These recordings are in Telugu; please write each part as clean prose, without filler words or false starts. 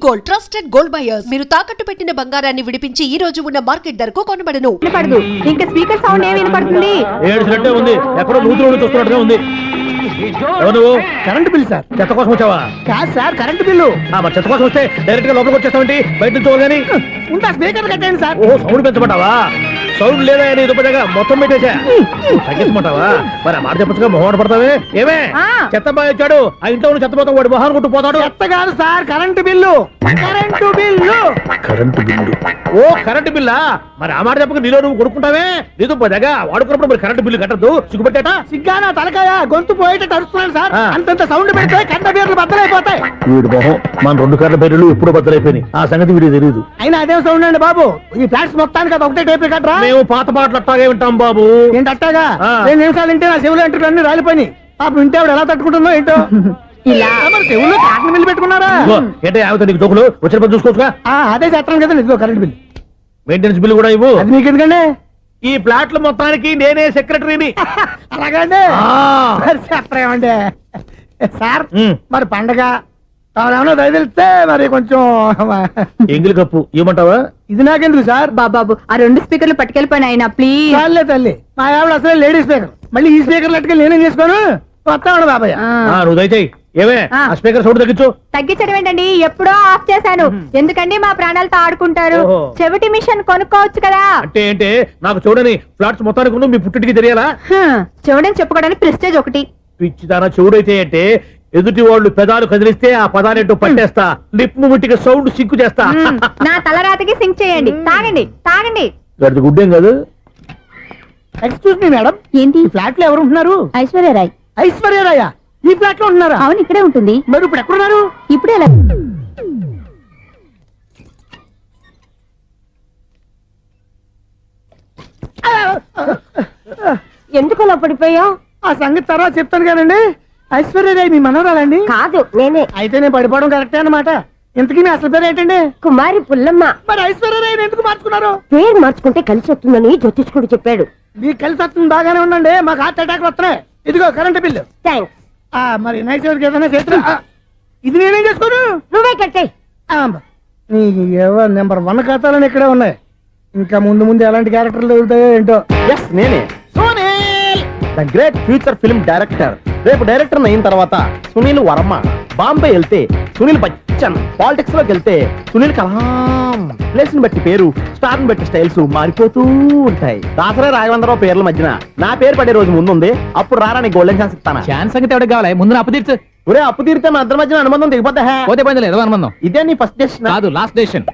Gold trusted gold buyers. మీరు తాకట్టు పెట్టిన బంగారాన్ని విడిపించి ఈ రోజు ఉన్న మార్కెట్ ధరకు కొనబడను. వినపడదు. ఇంకా స్పీకర్ సౌండ్ ఏమి వినపడుతుంది? ఏడ్చినట్టే ఉంది. ఎక్కడో నూతులు చూస్తున్నట్టుగా ఉంది. ఎవరు? Current bill sir. చెత్త కోసం వచ్చావా? కాదు సార్, కరెంట్ బిల్లు. మరి చెత్త కోసం వస్తే డైరెక్ట్ గా లోపలికి వచ్చేస్తామంటే బయట నుంచి కానీ ఉంటా స్పీకర్ కట్టండి సార్. ఓహో, సౌండ్ పెంచమంటావా? సౌండ్ లేదా నీ దుప్పటగా మొత్తం పెట్టేసా తగ్గించమంటావా? మరి ఆ మాట చెప్పచ్చుగా మొహమాట పడతావే. ఏమే చెత్త బాగా వచ్చాడు, ఆ ఇంట్లో చెత్త పోతాం, వాడు మొహాన్ని కొట్టు పోతాడు. చెత్త కాదు sir, current bill. Current bill. Current bill. ఓ కరెంటు బిల్లా? మరి ఆ మాట చెప్పక నీలో నువ్వు కొడుకుంటావే. నీతో పోదాగా వాడుకున్నప్పుడు మరి కరెంటు బిల్లు కట్టద్దు. సిగ్గుపెట్టేట సిగ్గానా తలకాయ గొంతు పోయేటట్టు అరుస్తున్నాను సార్. అంతంత సౌండ్ పెడితే కంట బీర్లు బద్దలైపోతాయి. వీడు మొహం మన 2 కర్ల బీర్లు ఎప్పుడు బద్దలైపోయినాయి. ఆ సంగతి వీడికి తెలియదు. అయినా అదే సౌండ్ అండి బాబు. ఈ ఫ్లాట్స్ మొత్తానికి అది ఒకటే టేప్ కట్టరా? మేము పాత పాటలు అట్టాగే వింటాం బాబు. ఏంటి అట్టాగా? 2 నిమిషాలు వింటే నా చెవులు ఎంటర్ అన్ని రాలిపోయినాయి. పాపం వింటే ఆవిడ ఎలా తట్టుకుంటుందో ఏంటో. ఇలా మరి చెవుల్లో కాటన్ బిల్లు పెట్టుకున్నారా? ఏంటే ఆవిడ నీకు దోకులు వచ్చిన పని చూసుకోవచ్చుగా. అదే చేస్తాను కదా. ఇదిగో కరెంట్ బిల్. మెయింటెనెన్స్ బిల్లు కూడా ఇవ్వు. అది మీకు ఎందుకండి? ఈ ఫ్లాట్ల మొత్తానికి నేనే సెక్రటరీని. అలాగండి. చెప్పరేమండి సార్. మరి పండగ ఏమన్నా దయదలిస్తే మరి కొంచెం ఎంగిలి కప్పు ఇవ్వమంటావా? ఇది నాకెందుకు సార్? బాబాబు ఆ 2 స్పీకర్లు పట్టుకెళ్ళిపోయిన ఆయన ప్లీజ్. చాలే తల్లి, మా ఆవిడ అసలే లేడీ స్పీకర్. మళ్ళీ ఈ స్పీకర్ లెట్కెళ్ళి నేనేం చేసుకోను. వస్తాడు బాబాయ్. నువ్వు దయచేయి. ఏమే ఆ స్పీకర్ సౌండ్ తగ్గించు. తగ్గించడం ఏంటండి, ఎప్పుడో ఆఫ్ చేశాను. ఎందుకండి మా ప్రాణాలతో ఆడుకుంటారు? చెవిటి మిషన్ కొనుక్కోవచ్చు కదా. అంటే ఏంటే నాకు చూడని ఫ్లాట్స్ మొత్తానికి మీ పుట్టింటికి తెలియాలా? చెవుడని చెప్పుకోవడానికి ప్రెస్టేజ్ ఒకటి. పిచ్చిదానా చెవుడైతే అంటే ఎదుటి వాళ్ళు పెదాలు కదిలిస్తే ఆ పదాలేంటో పట్టేస్తా. లిప్ ముట్టికి సౌండ్ సింకు చేస్తా. నా తలరాతకి సింక్ చేయండి. తాగండి తాగండి. గడిది గుడ్డేం కాదు. ఎక్స్క్యూజ్ మీ మేడం, ఏంటి? ఈ ఫ్లాట్ లో ఎవరు ఉంటున్నారు? ఐశ్వర్యరాయ్. ఐశ్వర్యరాయ ఈ ఫ్లాట్ లో ఉంటున్నారా? అవును, ఇక్కడే ఉంటుంది. మరి ఇప్పుడు ఎక్కడున్నారు? ఇప్పుడే ఎలా ఎందుకు అలా పడిపోయావు? ఆ సంగతి తర్వాత చెప్తాను కానండి. ఐశ్వర్యరాయ్ మీ మనవరాలండి? కాదు, నేనే. అయితే నేను పడిపోవడం కరెక్టే అన్నమాట. ఇంతకీ మీ అసలు పేరు ఏంటండి? కుమారి పుల్లమ్మ. మరి ఐశ్వర్యరాయ్ ఎందుకు మార్చుకున్నారు? పేరు మార్చుకుంటే కలిసి వస్తుందని జ్యోతిష్కుడు చెప్పాడు. మీకు కలిసి వస్తుంది, బాగానే ఉండండి. మాకు హార్ట్ అటాక్ వస్తున్నాయి. ఇదిగో కరెంట్ బిల్లు. థ్యాంక్స్. మరి నైట్ ఎవరికి ఏదైనా చేతులు ఇది నేనేం చేసుకోను. నువ్వే కట్టాయి. నెంబర్ 1 ఖాతాలని ఇక్కడే ఉన్నాయి. ఇంకా ముందు ముందు ఎలాంటి క్యారెక్టర్లు దొరుకుతాయో ఏంటో. నేనే the great future film director. రేపు డైరెక్టర్ అయిన తర్వాత సునీల్ వర్మ. బాంబే వెళ్తే సునీల్ బచ్చన్. పాలిటిక్స్ లోకి వెళ్తే సునీల్ కలాం. ప్లేస్ ని బట్టి పేరు, స్టార్ ని బట్టి స్టైల్స్ మారిపోతూ ఉంటాయి. దాసరా రాఘవేంద్రరావు పేర్ల మధ్యన నా పేరు పడే రోజు ముందుంది. అప్పుడు రారా నీ గోల్డెన్ ఛాన్స్ ఇస్తాను. ఛాన్స్ సంగతి ఎవరికి కావాలి? ముందు అప్పు తీర్చు. ఒరే అప్పు తీరితే మా ఇద్దరి మధ్యన అనుబంధం దిగిపోతా. పోతే పోయింది లేదు అనుబంధం. ఇదే నీ ఫస్ట్ డెసిషన్ కాదు, లాస్ట్ డెసిషన్.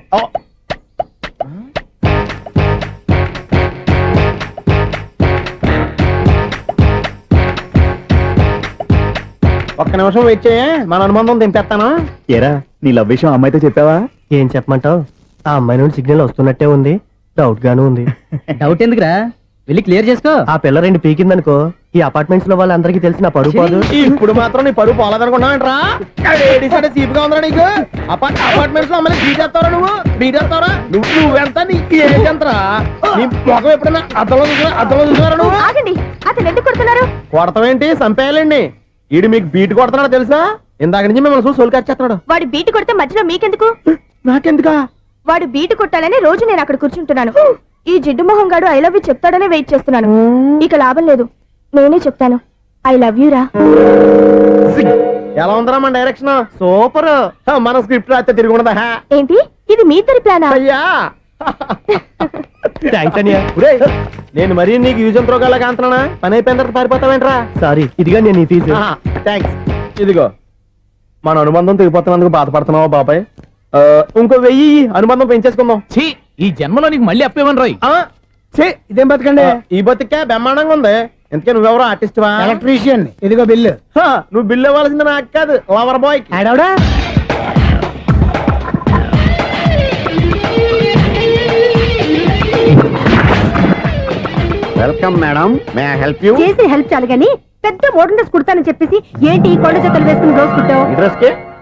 ఒక్క నిమిషం వెయిట్ చేయ, మన అనుబంధం దింపేస్తాను. ఏరా నీ లవ్ విషయం అమ్మాయితో చెప్పావా? ఏం చెప్పమంటావు? ఆ అమ్మాయి నుండి సిగ్నల్ వస్తున్నట్టే ఉంది. డౌట్ గాను ఉంది. డౌట్ ఎందుకురా, వెళ్ళి క్లియర్ చేసుకో. ఆ పిల్ల 2 పీకిందనుకో, ఈ అపార్ట్మెంట్స్ లో వాళ్ళందరికీ తెలిసిన పరుగు పోదు. ఇప్పుడు మాత్రం నీ పరువు పోలేదనుకున్నావంటరా? చీపుగా ఉందా నీకు? అపార్ట్మెంట్స్ లో అమ్మని బీటేస్తావరా? బీటేస్తావరా? నువ్వెంత? నీకు ఏంటంతరా? నీ మొఖం ఎప్పుడైనా అద్దంలో చూసారా నువ్వు? ఆగండి, అతను ఎందుకు కొడుతున్నారు? కొడతావేంటి? చంపేయాలండి. ఈడు మీకు బీట్ కొడుతున్నాడు తెలుసా? ఇందాక నుంచి మిమ్మల్ని చూసి సోల్కి వచ్చేస్తున్నాడు. వాడు బీటు కొడితే మధ్యలో మీకెందుకు? నాకెందుకా? వాడు బీటు కొట్టాలని రోజు నేను అక్కడ కూర్చుంటున్నాను. ఈ జిడ్డు మొహం గాడు ఐ లవ్ యూ చెప్తాడనే వెయిట్ చేస్తున్నాను. ఇక లాభం లేదు, నేనే చెప్తాను. ఐ లవ్ యూ రా. ఎలా ఉందరా మన డైరెక్షన్? సూపర్. మన స్క్రిప్ట్ రాస్తే తిరిగి ఉండదా? ఏంటి ఇది మీ ఇద్దరి ప్లానా? అయ్యా నేను మరీ నీకు యూజ్ ఎంతో గలగా అంటున్నా. పని అయిపోయిన తర్వాత పారిపోతావేంట్రా? సారీ, ఇదిగా నేను ఈ ఫీజు. థ్యాంక్స్. ఇదిగో మన అనుబంధం తెగిపోతున్నందుకు బాధపడుతున్నావా బాబాయ్? ఇంకో 1000 అనుబంధం పెంచేసుకుందాం. ఛీ, ఈ జన్మలో నీకు మళ్ళీ అప్పేమని రాయి. ఇదేం బతకండి? ఈ బతికే బ్రహ్మాండంగా ఉంది. ఎందుకే నువ్వెవరో ఆర్టిస్ట్ వా? ఎలక్ట్రీషియన్. ఇదిగో బిల్లు. నువ్వు బిల్లు ఇవ్వాల్సింది నాకు కాదు, లవర్ బాయ్. ఆడవడా? Welcome madam, may I help you? చేసి హెల్ప్ చాలు గాని పెద్ద మోడల్ డ్రెస్ కుడతానని చెప్పేసి ఏంటి ఈ కొండ జతలు వేసుకుని రోజు కుట్టావు?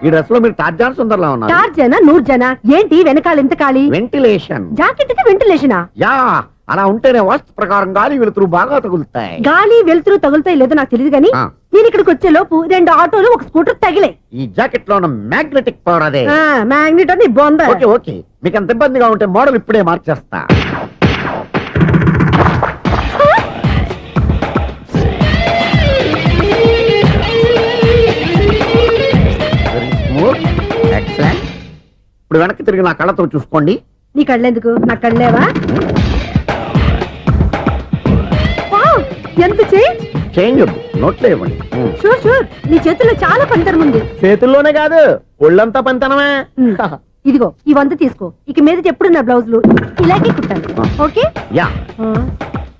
ఈ డ్రెస్ లో మీరు టార్జాన్ సుందర్లా ఉన్నారు. 4 జన 100 జన ఏంటి వెనకాల ఎంత ఖాళీ? వెంటిలేషన్. జాకెట్ కి వెంటిలేషనా? యా, అలా ఉంటేనే వాస్తు ప్రకారం గాలి వెలుతురు బాగా తగులుతాయి. గాలి వెలుతురు తగులుతాయి లేదో నాకు తెలియదు కానీ ఆ. నేను ఇక్కడికి వచ్చే లోపు 2 ఆటోలు ఒక స్కూటర్ తగిలే. ఈ జాకెట్ లో ఉన్న మ్యాగ్నెటిక్ పవర్ అదే. మ్యాగ్నెట్ అని బొంద. ఓకే ఓకే, మీకు అంత ఇబ్బందిగా ఉంటే మోడల్ ఇప్పుడే మార్చేస్తా. Excellent. ఇప్పుడు వెనక్కి తిరిగి నా కళ్ళతో చూసుకోండి. నీ కళ్ళెందుకు, నా కళ్ళేవా? వావ్, ఎంత చేంజ్. చేంజ్ వద్దు, నోట్లో ఇవ్వండి. షూర్ షూర్, నీ చేతుల్లో చాలా పనితనం ఉంది. చేతుల్లోనే కాదు, ఒళ్ళంతా పంతనమే. ఇదిగో ఈ 100 తీసుకో. ఇక మీద ఎప్పుడు నా బ్లౌజులు ఇలాగే కుట్టాను. ఓకే. యా,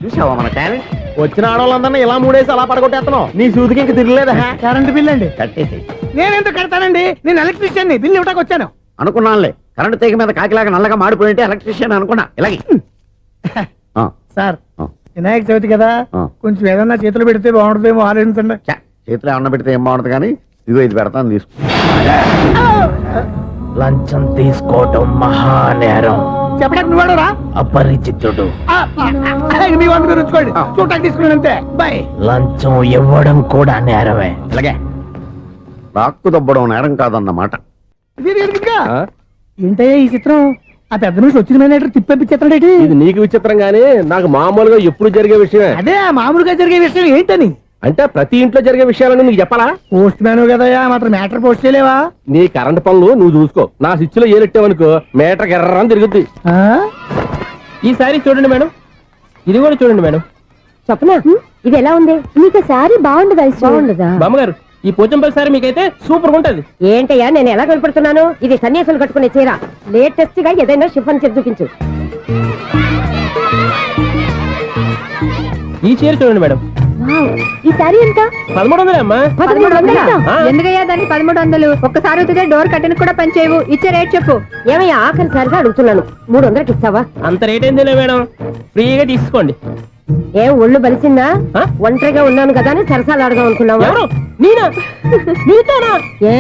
చూసావా మన టాలెంట్? వచ్చిన ఆడవాళ్ళందరినీ ఇలా మూడేసి అలా పడగొట్టేస్తున్నావు. నీ సూదికి ఇంక తిరగలేదా? కరెంట్ బిల్ అండి. కట్టేసి. నేనెందుకు కడతానండి, నేను ఎలక్ట్రీషియన్ ని, బిల్లు ఇవ్వడానికి వచ్చాను. అనుకున్నానులే, కరెంట్ తీగ మీద కాకిలాగా నల్లగా మాడిపోయింటే ఎలక్ట్రీషియన్ అనుకున్నా. ఇలాగే సార్, వినాయక చవితి కదా, కొంచెం ఏదన్నా చేతులు పెడితే బాగుంటుందేమో ఆలోచించండి. చేతిలో అన్న పెడితే ఏం బాగుంటుంది కానీ ఇదిగో ఇది పెడతాను, తీసుకో. లంచం తీసుకోవటం మహానేరం. చెప్పడానికి నువ్వాడరా? అపరిచితుడు. మీ వంద మీరు ఉంచుకోండి, చూడటానికి తీసుకున్నాను అంతే. బాయ్. లంచం ఇవ్వడం కూడా నేరమే. ఇలాగే రాక్కు దబ్బడం నేరం కాదన్నమాట. ఏంటయ్యా ఈ చిత్రం? ఆ పెద్ద నుంచి వచ్చిన మేనేటర్ తిప్పించేస్తాడేటి? ఇది నీకు విచిత్రం గానీ నాకు మామూలుగా ఎప్పుడు జరిగే విషయమే. అదే మామూలుగా జరిగే విషయం ఏంటని? అంటే ప్రతి ఇంట్లో జరిగే విషయాలను నీకు చెప్పాలా? పోస్ట్ మ్యాన్ కదయ్యా, మాత్రం మ్యాటర్ పోస్ట్ చేయలేవా? నీ కరెంట్ పనులు నువ్వు చూసుకో. నా స్విచ్ లో ఏలెట్టావనుకో మీటర్ ఎర్రని తిరుగుద్ది. ఈసారి చూడండి మేడం, ఇది కూడా చూడండి మేడం. చెప్పనా, ఇది ఎలా ఉంది? నీకు సారీ బాగుండదా? బాగుండదా? బామ్మగారు, ఈ పోచంపల్లి సారీ మీకైతే సూపర్ ఉంటుంది. ఏంటయ్యా నేను ఎలా కనపడుతున్నాను? ఇది సన్యాసులు కట్టుకునే చీర. లేటెస్ట్ గా ఏదైనా షిఫాన్ చీర చూపించు. ఈ చీర చూడండి మేడం, ఈ సారీ ఎంత? 1300 అమ్మా. 1300? ఎందుకయ్యా దానికి 1300? ఒక్కసారి వచ్చితే డోర్ కట్టను కూడా పనిచేయవు. ఇచ్చే రేట్ చెప్పు. ఏమయ్యా ఆఖరిసారిగా అడుగుతున్నాను, 300కి ఇస్తావా? అంత రేట్ ఏందిలే మేడం, ఫ్రీగా తీసుకోండి. ఏం ఒళ్ళు బలిసిందా? ఆ? ఒంటరిగా ఉన్నాను కదా అని సరసాలు అడగా అనుకున్నావా? ఎవరు? నేనా? నీతోనా? ఏ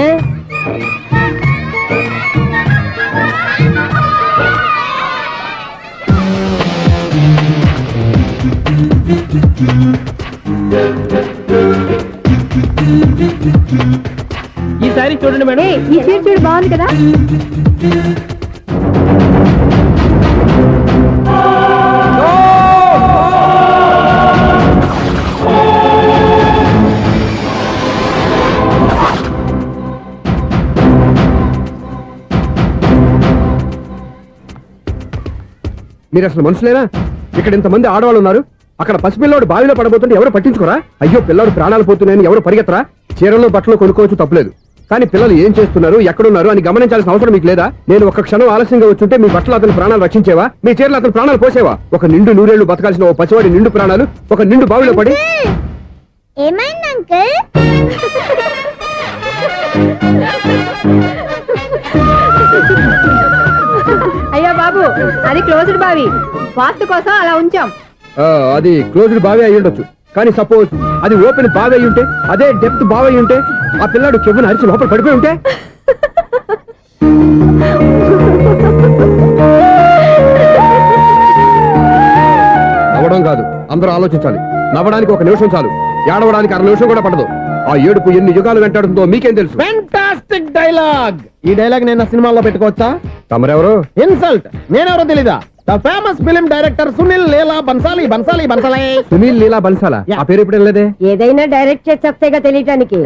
ఈ సారీ చూడండి మేడం. ఈ చీర చూడు, బాగుంది కదా? మీరు అసలు మనుషులేనా? ఇక్కడ ఇంతమంది ఆడవాళ్ళు ఉన్నారు, అక్కడ పసిపిల్లాడు బావిలో పడబోతుంటే ఎవరు పట్టించుకోరా? అయ్యో పిల్లాడు ప్రాణాలు పోతున్నాయని ఎవరు పరిగెత్తరా? చీరలు బట్టలు కొనుక్కోవచ్చు, తప్పలేదు. కానీ పిల్లలు ఏం చేస్తున్నారు, ఎక్కడున్నారు అని గమనించాల్సిన అవసరం మీకు లేదా? నేను ఒక క్షణం ఆలస్యంగా వచ్చుంటే మీ బట్టలు అతని ప్రాణాలు రక్షించేవా? మీ చీరలు అతని ప్రాణాలు పోసేవా? ఒక నిండు నూరేళ్లు బతకాల్సిన ఓ పసివాడి నిండు ప్రాణాలు ఒక నిండు బావిలో పడి. ఏమైంది అంకుల్? అయ్యో బాబు, అది క్లోజ్డ్ బావి, వాస్తు కోసం అలా ఉంచాం. అది క్లోజ్డ్ బావి అయి ఉండొచ్చు, కానీ సపోజ్ అది ఓపెన్ బావి అయి ఉంటే, అదే డెప్త్ బావి అయి ఉంటే, ఆ పిల్లాడు కెవ్వున అరిచి లోపల పడిపోయి ఉంటే? నవ్వడం కాదు, అందరూ ఆలోచించాలి. నవ్వడానికి 1 నిమిషం చాలు, ఏడవడానికి 1/2 నిమిషం కూడా పడదు. ఆ ఏడుపు ఎన్ని యుగాలు వెంటాడుతుందో మీకేం తెలుసు? Fantastic dialogue. ఈ డైలాగ్ నేను సినిమాలో పెట్టుకోవచ్చా? తమరెవరు? ఇన్సల్ట్. నేనెవరో తెలీదా? The famous film director Sunil Leela Bhansali. Bhansali Bhansali Sunil Leela బన్సాలా? ఆ పేరు ఇప్పుడు లేదే. ఏదైనా డైరెక్ట్ చేసేస్తేగా తెలియటానికి.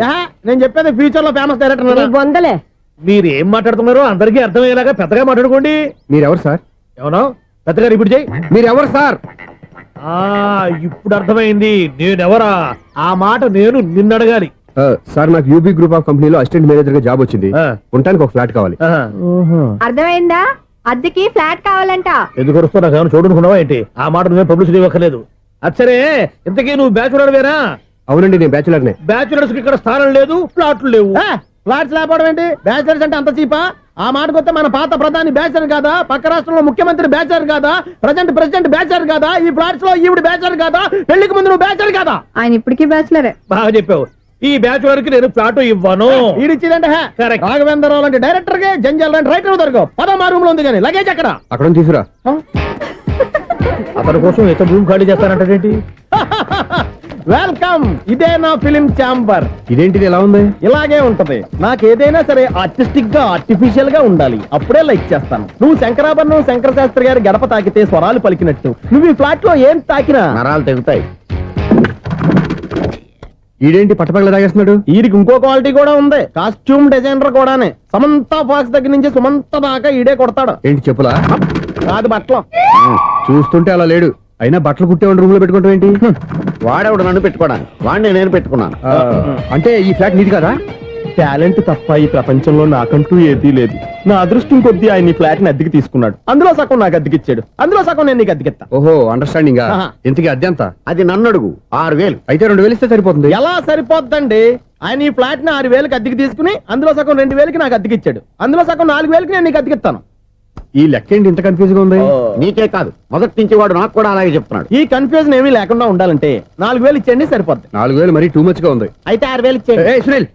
నేను చెప్పేది ఫ్యూచర్ లో ఫేమస్ డైరెక్టర్. బొందలే. మీరు ఏం మాట్లాడుతున్నారో అందరికీ అర్థమయ్యేలాగా పెద్దగా మాట్లాడుకోండి. మీరెవరు సార్? ఎవరో పెద్దగా రిపీట్ చేయి. మీరెవరు సార్? ఇప్పుడు అర్థమైంది నేనెవరా. ఆ మాట నేను నిన్ను అడగాలి. సార్, నాకు యూబీ గ్రూప్ ఆఫ్ కంపెనీలో అసిస్టెంట్ మేనేజర్ గా జాబ్ వచ్చింది. ఉండటానికి ఒక ఫ్లాట్ కావాలి. అర్థమైందా? అద్దెకి ఫ్లాట్ కావాలంట. ఎందుకు వస్తావు? నాకు ఏమైనా చూడనుకున్నావా ఏంటి? ఆ మాట నువ్వే పబ్లిసిటీ ఇవ్వక్కర్లేదు. అచ్చరే, ఇంతకీ నువ్వు బ్యాచులర్ వేరా? అవునండి, నేను బ్యాచులర్ నే. బ్యాచులర్స్ కి ఇక్కడ స్థానం లేదు, ఫ్లాట్లు లేవు. ఫ్లాట్స్ లేకపోవడం ఏంటి? బ్యాచులర్స్ అంటే అంత చీపా? ఆ మాటకొస్తే మన పాత ప్రధాని బ్యాచులర్ కాదా? పక్క రాష్ట్రంలో ముఖ్యమంత్రి బ్యాచులర్ కాదా? ప్రెసిడెంట్ బ్యాచులర్ కాదా? ఈ ఫ్లాట్స్ లో ఈవిడ బ్యాచులర్ కాదా? పెళ్లికి ముందు నువ్వు బ్యాచులర్ కాదా? ఆయన ఇప్పటికీ బ్యాచులరే. బాగా చెప్పావు. ఈ బ్యాచులర్ కి నేను ఫ్లాట్ ఇవ్వను. ఈడిచ్చిందంటే రాఘవేంద్రరావు లాంటి డైరెక్టర్ కి జంజల్ లాంటి రైటర్ దొరకవు. 16 రూమ్ లో ఉంది కానీ లగేజ్ అక్కడ తీసుకురా. అతని కోసం ఎంత భూమి ఖాళీ చేస్తానంటేంటి? వెల్కమ్, ఇదే నా ఫిలిం ఛాంబర్. ఇదేంటిది ఎలా ఉంది? ఇలాగే ఉంటది. నాకు ఏదైనా సరే ఆర్టిస్టిక్ గా ఆర్టిఫిషియల్ గా ఉండాలి, అప్పుడే లైక్ చేస్తాను. నువ్వు శంకరాభరణం శంకర శాస్త్రి గారి గడప తాకితే స్వరాలు పలికినట్టు నువ్వు ఈ ఫ్లాట్ లో ఏం తాకినా నరాలు తెగుతాయి. ఈడేంటి పట్టపగల తాగేస్తున్నాడు? వీరికి ఇంకో క్వాలిటీ కూడా ఉంది. కాస్ట్యూమ్ డిజైనర్ కూడానే. సమంత ఫాక్స్ దగ్గర నుంచి సుమంత దాకా ఈడే కొడతాడు. ఏంటి చెప్పులా? కాదు బట్టలు. చూస్తుంటే అలా లేడు. అయినా బట్టలు కుట్టేవాడి రూమ్ లో పెట్టుకుంటాం ఏంటి? వాడేవాడు నన్ను పెట్టుకోవడానికి, వాడిని నేను పెట్టుకున్నాను. అంటే ఈ ఫ్లాట్ నీది కదా? టాలెంట్ తప్ప ఈ ప్రపంచంలో నాకంటూ ఏదీ లేదు. నా అదృష్టం కొద్దీ ఆయన ఈ ఫ్లాట్ ని అద్దెకి తీసుకున్నాడు. అందులో సగం నాకు అద్దెకిచ్చాడు, అందులో సగం నేను నీకు అద్దెకిస్తా. ఓహో, అండర్స్టాండింగ్. ఆహా. ఇంతకీ అద్దె ఎంత? అది నన్ను అడుగు. 6,000. అయితే 2,000 ఇస్తే సరిపోతుంది. ఎలా సరిపోద్దండి? ఆయన ఈ ఫ్లాట్ ని 6,000కి అద్దెకి తీసుకుని అందులో సగం 2,000కి నాకు అద్దెకిచ్చాడు, అందులో సగం 4,000కి నేను నీకు అద్దెకిస్తాను. ఈ లెక్క ఏంటి ఇంత కన్ఫ్యూజ్ గా ఉంది? నీకే కాదు, మొదటి నుంచి వాడు నాకు కూడా అలాగే చెప్తున్నాడు. ఈ కన్ఫ్యూజన్ ఏమీ లేకుండా ఉండాలంటే 4,000 ఇచ్చేయండి, సరిపోద్ది. 4,000 మరీ టూ మచ్ గా ఉంది. అయితే 6,000 ఇచ్చేయండి. ఏయ్, సునీల్,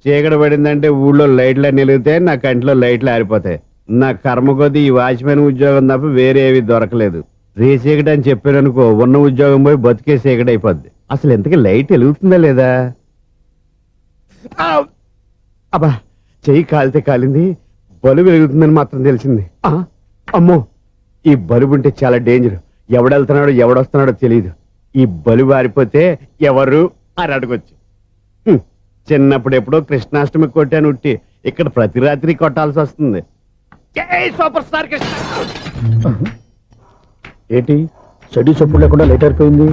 చీకటి పడిందంటే ఊళ్ళో లైట్లు నిలిగితే నా కంటిలో లైట్లు ఆరిపోతాయి. నా కర్మ కొద్దీ ఈ వాచ్మెన్ ఉద్యోగం తప్ప వేరే ఏవి దొరకలేదు. రేచీకటి అని చెప్పారనుకో, ఉన్న ఉద్యోగం పోయి బతికే చీకటి అయిపోద్ది. అసలు ఇంతకీ లైట్ వెలుగుతుందా లేదా? అబ్బా, చెయ్యి కాలితే కాలింది, బలుబు వెలుగుతుందని మాత్రం తెలిసింది. అమ్మో, ఈ బలుబు ఉంటే చాలా డేంజర్. ఎవడెళ్తున్నాడో ఎవడొస్తున్నాడో తెలియదు. ఈ బలుబు ఆరిపోతే ఎవరు అని అడగొచ్చు. చిన్నప్పుడు ఎప్పుడో కృష్ణాష్టమి కొట్టాను ఉట్టి, ఇక్కడ ప్రతి రాత్రి కొట్టాల్సి వస్తుంది. జై సూపర్ స్టార్ కృష్ణ. ఏంటి చెడు చెప్పుడు లేకుండా లేట్ అయిపోయింది?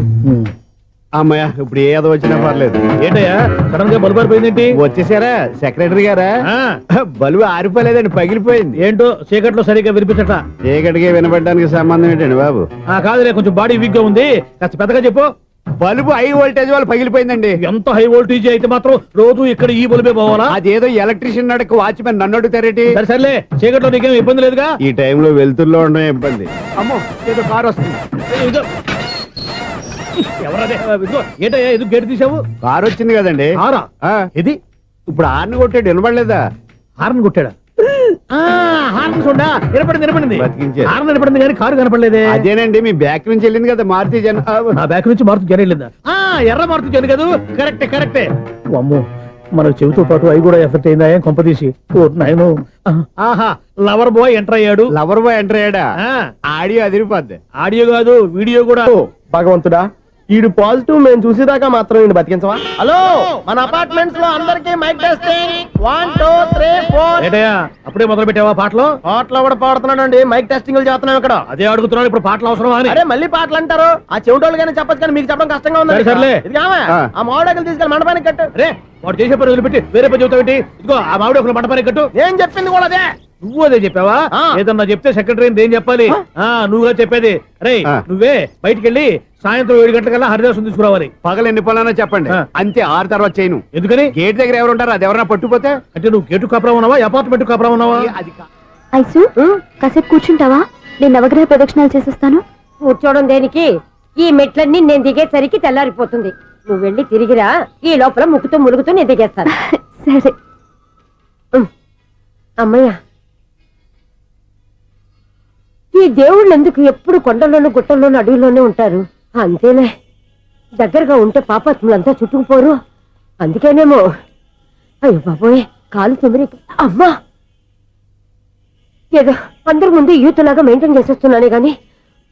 అమ్మయ్య, ఇప్పుడు ఏదో వచ్చినా పర్లేదు. ఏంటయ్యా సడన్ గా బల్బు అయిపోయింది? వచ్చేసారా సెక్రటరీ గారా? బలుబు ఆరిపోలేదండి, పగిలిపోయింది. ఏంటో చీకట్లో సరిగ్గా వినిపించట. చీకటికి వినపడడానికి సంబంధం ఏంటండి బాబు? కాదులే, కొంచెం బాడీ వీక్ గా ఉంది, కాస్త పెద్దగా చెప్పు. బల్బు హై వోల్టేజ్ వాళ్ళు పగిలిపోయిందండి. ఎంత హై వోల్టేజ్ అయితే మాత్రం రోజు ఇక్కడ ఈ బల్బే పోవాలా? అదేదో ఎలక్ట్రీషియన్ నడక వాచ్మెన్ నన్ను అడుగుతారేటి? సరే సర్లే, చీకట్లో నీకేం ఇబ్బంది లేదుగా? ఈ టైంలో వెళ్తుల్లో ఉండడం ఇబ్బంది. అమ్మో, ఏదో కారు వస్తుంది. ఇదో. ఎవరదే? ఇదిగో, ఏంటయ్యా ఇది గేట్ తీసావు? కారు వచ్చింది కదండి. కారా? ఇది ఇప్పుడు హార్న్ కొట్టాడు, వినపడలేదా? హార్న్ కొట్టాడా? హార్న్ చూడా వినపడింది. బతికించారు. హార్న్ వినపడింది కానీ కారు కనపడలేదే. అదేనండి, మీ బ్యాక్ నుంచి వెళ్ళింది కదా మారుతి జన. నా బ్యాక్ నుంచి మారుతు జన వెళ్ళిందా? ఎర్ర మారుతు జన కదా? కరెక్టే. అమ్మో, మన చెవితో పాటు అవి కూడా ఎఫెక్ట్ అయిందా? ఏం కొంపదీసి? ఆహా, లవర్ బాయ్ ఎంటర్ అయ్యాడు. లవర్ బాయ్ ఎంటర్ అయ్యాడా? ఆడియో అదిరిపోద్ది. ఆడియో కాదు, వీడియో కూడా. భగవంతుడా, ఈడు పాజిటివ్ మేము చూసేదాకా మాత్రం ఈయన బతికించవా? హలో, మన అపార్ట్మెంట్స్ లో అందరికి మైక్ టెస్టింగ్. 1 2 3 4. ఏంటయ్యా అప్పుడే మొదలు పెట్టావా పాటలు? పాటలు కూడా పాడుతున్నాడు అండి, మైక్ టెస్టింగ్ చేస్తున్నాం ఇక్కడ. అదే అడుగుతున్నాను, ఇప్పుడు పాటలు అవసరమా అని. అరే మళ్ళీ పాటలు అంటారు, ఆ చెవిటోళ్ళు కానీ చెప్పచ్చు, కానీ మీకు చెప్పడం కష్టంగా ఉంది. సర్లే. ఆ మామిడాకులు తీసుకెళ్ళి మండపానికి కట్టు. రే, వాడు చేసే పని వదిలిపెట్టి వేరే పని చెబుతావేంటి? ఇదిగో ఆ మామిడి ఒక మంటపానికి కట్టు. ఏం చెప్పింది కూడా అదే. నువ్వు అదే చెప్పావా? ఏదన్నా చెప్తే సెక్రటరీ ఏం చెప్పాలి? నువ్వుగా చెప్పేది. రే, నువ్వే బయటికి వెళ్ళి సాయంత్రం 7 గంటలకల్లా హరిదాసుని తీసుకురావాలి. పగలు ఎన్ని పనులన్నా చెప్పండి, అంతే. 6 తర్వాత చేయను. ఎందుకని? గేట్ దగ్గర ఎవరు ఉంటారు, అది ఎవరన్నా పట్టుపోతే. అంటే నువ్వు గేటు కాపురం ఉన్నావా, అపార్ట్మెంట్ కాపురం ఉన్నావా? అది ఐసు, కాసేపు కూర్చుంటావా? నేను నవగ్రహ ప్రదక్షిణాలు చేసేస్తాను. కూర్చోవడం దేనికి? ఈ మెట్లన్నీ నేను దిగేసరికి తెల్లారిపోతుంది. నువ్వు వెళ్ళి తిరిగిరా, ఈ లోపల ముక్కుతూ ములుగుతూ నేను దిగేస్తాను. సరే. అమ్మయ్య, ఈ దేవుళ్ళు ఎందుకు ఎప్పుడు కొండల్లోనూ గుట్టల్లోనూ అడవిలోనే ఉంటారు? అంతేలే, దగ్గరగా ఉంటే పాపాత్ములంతా చుట్టుకుపోరు. అందుకేనేమో. అయ్యో బాబోయ్, కాలు తిమిరి. అమ్మా, ఏదో అందరి ముందు యూత్లాగా మెయింటైన్ చేసేస్తున్నానే గాని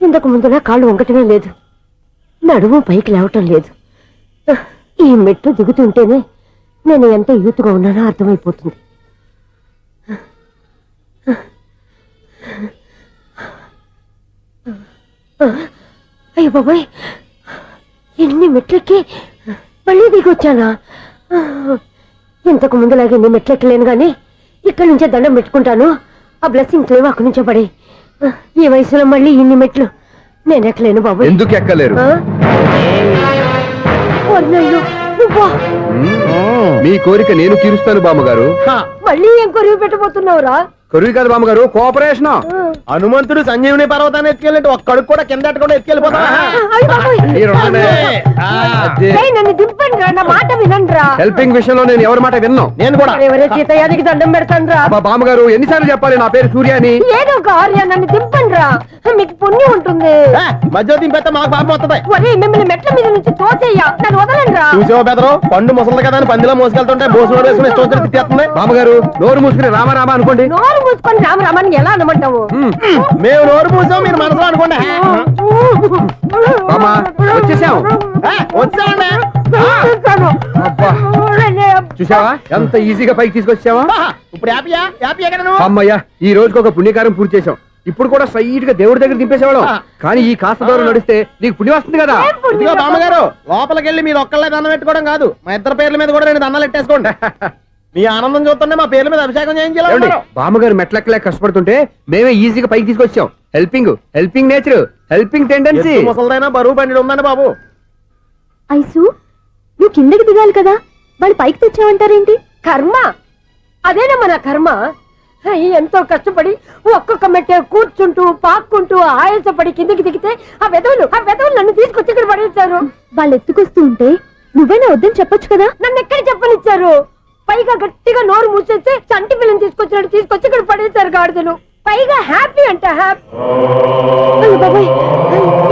ఇంతకు ముందులా కాళ్ళు వంకటమే లేదు, నడుము పైకి లేవటం లేదు. ఈ మెట్లు దిగుతుంటేనే నేను ఎంత యూత్గా ఉన్నానో అర్థమైపోతుంది. అయ్యో బాబాయ్, ఎన్ని మెట్లెక్కి మళ్ళీ దిగొచ్చానా? ఇంతకు ముందులాగే ఎన్ని మెట్లెక్కలేను గాని ఇక్కడి నుంచే దండం పెట్టుకుంటాను. ఆ బ్లెస్సింగ్స్ లేవు అక్కడి నుంచే పడే. ఈ వయసులో మళ్ళీ ఇన్ని మెట్లు నేను ఎక్కలేను బాబాయ్. ఎందుకు ఎక్కలేరు? మీ కోరిక నేను తీరుస్తాను బామ్మగారు. మళ్ళీ ఏం కొరివి పెట్టబోతున్నావురా? కరువు కాదు బామ్మగారు, కోఆపరేషన్. హనుమంతుడు సంజీవుని పర్వతాన్ని ఎత్తుకెళ్ళి ఒక్కడికి కూడా కింద ఎట్టకుండా ఎత్తుకెళ్ళిపోతా నన్ను దింపండి రా, నా మాట వినండి రా. హెల్పింగ్ విషయంలో నేను ఎవరి మాట విన్నాను. నేను కూడా ఎవరే సీతయ్యానికి దండం పెడతాను రా. అబ్బా బామ్మగారు, ఎన్నిసార్లు చెప్పాలి నా పేరు సూర్య అని? ఏదో ఒక ఆర్య, నన్ను దింపండి రా, మీకు పుణ్యం ఉంటుంది. మధ్య దింపెత్తే మాకు పాపం వస్తుంది. ఒరే మిమ్మల్ని మెట్ల మీద నుంచి తోసేయ్యా, నన్ను వదలండి రా. చూసావా బెదరు, పండు ముసలి కదా అని పందిలో మోసుకెళ్తుంటే బోసు వేసుకుని ఇష్టం వచ్చినట్టు తిట్టేస్తుంది. బామ్మగారు నోరు మూసుకుని రామారామా అనుకోండి. నోరు మూసుకొని రామరామని ఎలా అనమంటావు? మేము నోరు మూసాం, మీరు మనసులో అనుకోండి. బామ్మా వచ్చేసాం. వచ్చామండి. అబ్బా చూసావా ఎంత ఈజీగా పైకి తీసుకొచ్చావా? ఇప్పుడు హ్యాపీయా? హ్యాపీయా కదా నువ్వు? అమ్మయ్యా, ఈ రోజుకి ఒక పుణ్యకారం పూర్తి చేసాం. ఇప్పుడు కూడా స్ట్రైట్ గా దేవుడి దగ్గర దింపేసేవాళ్ళం. కానీ ఈ కాస్త దూరం నడిస్తే నీకు పుణ్యం వస్తుంది కదా. ఇదిగో బామ్మగారు, లోపలికి వెళ్ళి మీరు ఒక్కళ్ళే దండం పెట్టుకోవడం కాదు, మా ఇద్దరు పేర్ల మీద కూడా 2 దండాలు ఎట్టేసుకోండి. మీ ఆనందం చూస్తుంటే మా పేర్ల మీద అభిషేకం చేయించాలి. బామ్మగారు మెట్లెక్కలే కష్టపడుతుంటే మేమే ఈజీగా పైకి తీసుకొచ్చాం. Helping nature, helping tendency. ముసలిదైనా బరువు బండి ఉందండి బాబు. ఐసు, నువ్వు కిందకి దిగాలి కదా, వాళ్ళు పైకి తెచ్చావంటారేంటి? కర్మ అదేనమ్మా నా కర్మ. ఎంతో కష్టపడి ఒక్కొక్క మెట్టే కూర్చుంటూ పాక్కుంటూ ఆయాసపడి కిందకి దిగితే ఆ వెధవులు నన్ను తీసుకొచ్చి ఇక్కడ పడేశారు. వాళ్ళు ఎత్తుకొస్తూ ఉంటే నువ్వైనా వద్దని చెప్పొచ్చు కదా. నన్ను ఎక్కడ చెప్పనిచ్చారు? పైగా గట్టిగా నోరు మూసేస్తే చంటి పిల్లని తీసుకొచ్చినట్టు తీసుకొచ్చి ఇక్కడ పడేశారు గాడిదలు. పైగా హ్యాపీ అంట హ్యాపీ. బాబాయ్,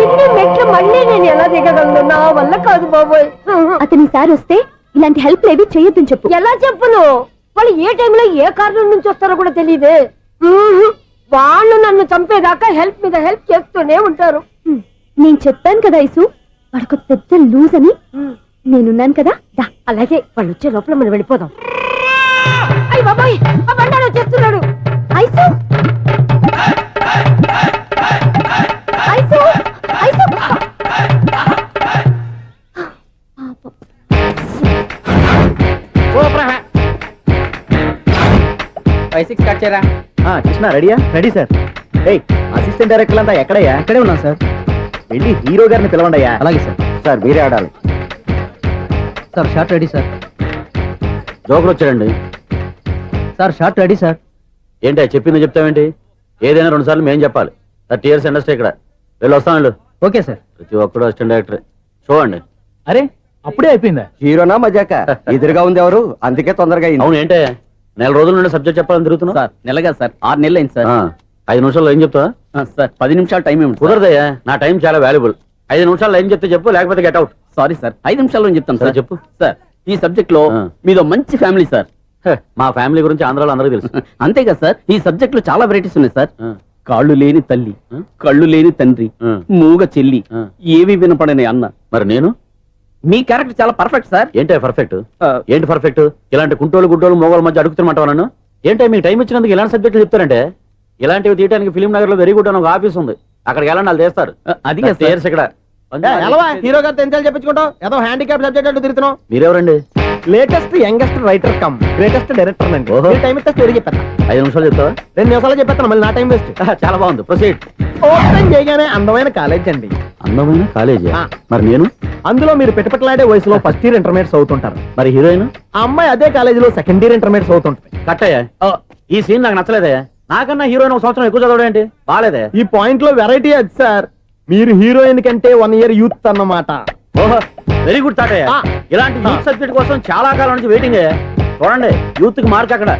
ఇన్ని మెట్లు మళ్ళీ నేను ఎలా దిగగలను? నా వల్ల కాదు బాబోయ్. అతని సార్ వస్తే ఇలాంటి హెల్ప్ లేవి చేయొద్దని చెప్పు. ఎలా చెప్పును? వాళ్ళు ఏ టైంలో ఏ కారణం నుంచి వస్తారో కూడా తెలియదే. వాళ్ళు నన్ను చంపేదాకా హెల్ప్ మీద హెల్ప్ చేస్తూనే ఉంటారు. నేను చెప్పాను కదా ఐసు, వాడొక పెద్ద లూజ్ అని. నేనున్నాను కదా, దా. అలాగే వాళ్ళు వచ్చే లోపల మనం వెళ్ళిపోదాం. అయ్య బాబాయ్, ఆ బండారు వచ్చేస్తున్నాడు. Ice, ice, ice. కృష్ణ రెడీయా? Ready sir. అసిస్టెంట్ డైరెక్టర్ అంతా ఎక్కడయ్యా? ఇక్కడే ఉన్నాం సార్. వెళ్ళి హీరో గారిని పిలవండి. అలాగే సార్. సార్ మీరే ఆడాలి sir. Short ready sir. Joker వచ్చాడండి సార్. Short ready sir. ఏంటి చెప్పింది చెప్తావేంటి? ఏదైనా 2 సార్లు మేం చెప్పాలి. 30 years ఇండస్ట్రీ ఇక్కడ. వెళ్ళి వస్తాం వెళ్ళు. Okay sir. ప్రతి ఒక్కడు అసిస్టెంట్ డైరెక్టర్. చూడండి. అరే అప్పుడే అయిపోయిందా? హీరోనా మజాక? ఎదురుగా ఉంది ఎవరు, అందుకే తొందరగా అయింది. అవును ఏంటే 4 రోజుల నుండి సబ్జెక్ట్ చెప్పాలని తిరుగుతున్నావు? సార్ నెలగా సార్, 6 నెలలు అయింది సార్. 5 నిమిషాల్లో ఏం చెప్తావా? సార్ 10 నిమిషాలు టైం ఏమి కుదరదయ్యా, నా టైం చాలా వాల్యుబుల్. 5 నిమిషాల్లో ఏం చెప్తే చెప్పు, లేకపోతే గెట్ అవుట్. సారీ సార్, 5 నిమిషాల్లో చెప్తాను సరే సార్. చెప్పు. సార్ ఈ సబ్జెక్ట్ లో మీదో మంచి ఫ్యామిలీ సార్. మా ఫ్యామిలీ గురించి ఆంధ్రాలో అందరికీ తెలుసు. అంతే కదా సార్, ఈ సబ్జెక్ట్ లో చాలా వెరైటీస్ ఉన్నాయి సార్. ఆ. కాళ్ళు లేని తల్లి, కళ్ళు లేని తండ్రి, మూగ చెల్లి, ఏవి వినపడని అన్న. మరి నేను మీ క్యారెక్టర్ చాలా పర్ఫెక్ట్ సార్. ఏంటే పర్ఫెక్ట్? ఏంటి పర్ఫెక్ట్? ఇలాంటి కుంటోలు గుడ్డోలు మోగోల మధ్య అడుగుతున్నమాట నన్ను. ఏంటంటే మీకు టైం ఇచ్చినందుకు ఇలాంటి సబ్జెక్టులు చెప్తారంటే, ఇలాంటివి తీయడానికి ఫిలిం నగర్ లో వెరీ గుడ్ అని ఒక ఆఫీస్ ఉంది, అక్కడికి వెళ్ళండి వాళ్ళు చేస్తారు. అది కదా సార్. ఇక్కడ హీరో గారు తెంచాలి చెప్పించుకుంటావు, ఏదో హ్యాండిక్యాప్ సబ్జెక్ట్ అంటూ తిరుగుతున్నావు. మీరెవరండి? Latest youngest writer cum greatest director అండి. ఓహో. టైం ఇస్తే స్టోరీ చెప్పేస్తా. 5 నిమిషాలు చెప్తావా? 2 నిమిషాలు చెప్పేస్తాను, మళ్ళీ నా టైం వేస్ట్. చాలా బాగుంది, ప్రొసీడ్. ఓపెన్ చేయగానే అందమైన కాలేజ్ అండి. అందమైన కాలేజీ. ఆ. మరి నేను? అందులో మీరు పెట్టుపట్లాడే వయసులో ఫస్ట్ ఇయర్ ఇంటర్మీడియట్స్ అవుతుంటారు. మరి హీరోయిన్? ఆ అమ్మాయి అదే కాలేజీలో సెకండ్ ఇయర్ ఇంటర్మీడియట్స్ అవుతుంటది. కట్టయ్యా, ఈ సీన్ నాకు నచ్చలేదే. నాకన్నా హీరోయిన్ 1 సంవత్సరం ఎక్కువ చదవడం ఏంటి? బాలేదే. ఈ పాయింట్ లో వెరైటీ అది సార్, మీరు హీరోయిన్ కంటే 1 year యూత్ అన్నమాట. ఓహో, వెరీ గుడ్ తాటయ్య. ఆ. ఇలాంటి యూత్ సబ్జెక్ట్ కోసం చాలా కాలం నుంచి వెయిటింగ్. చూడండి, యూత్ కి మార్క్ అక్కడ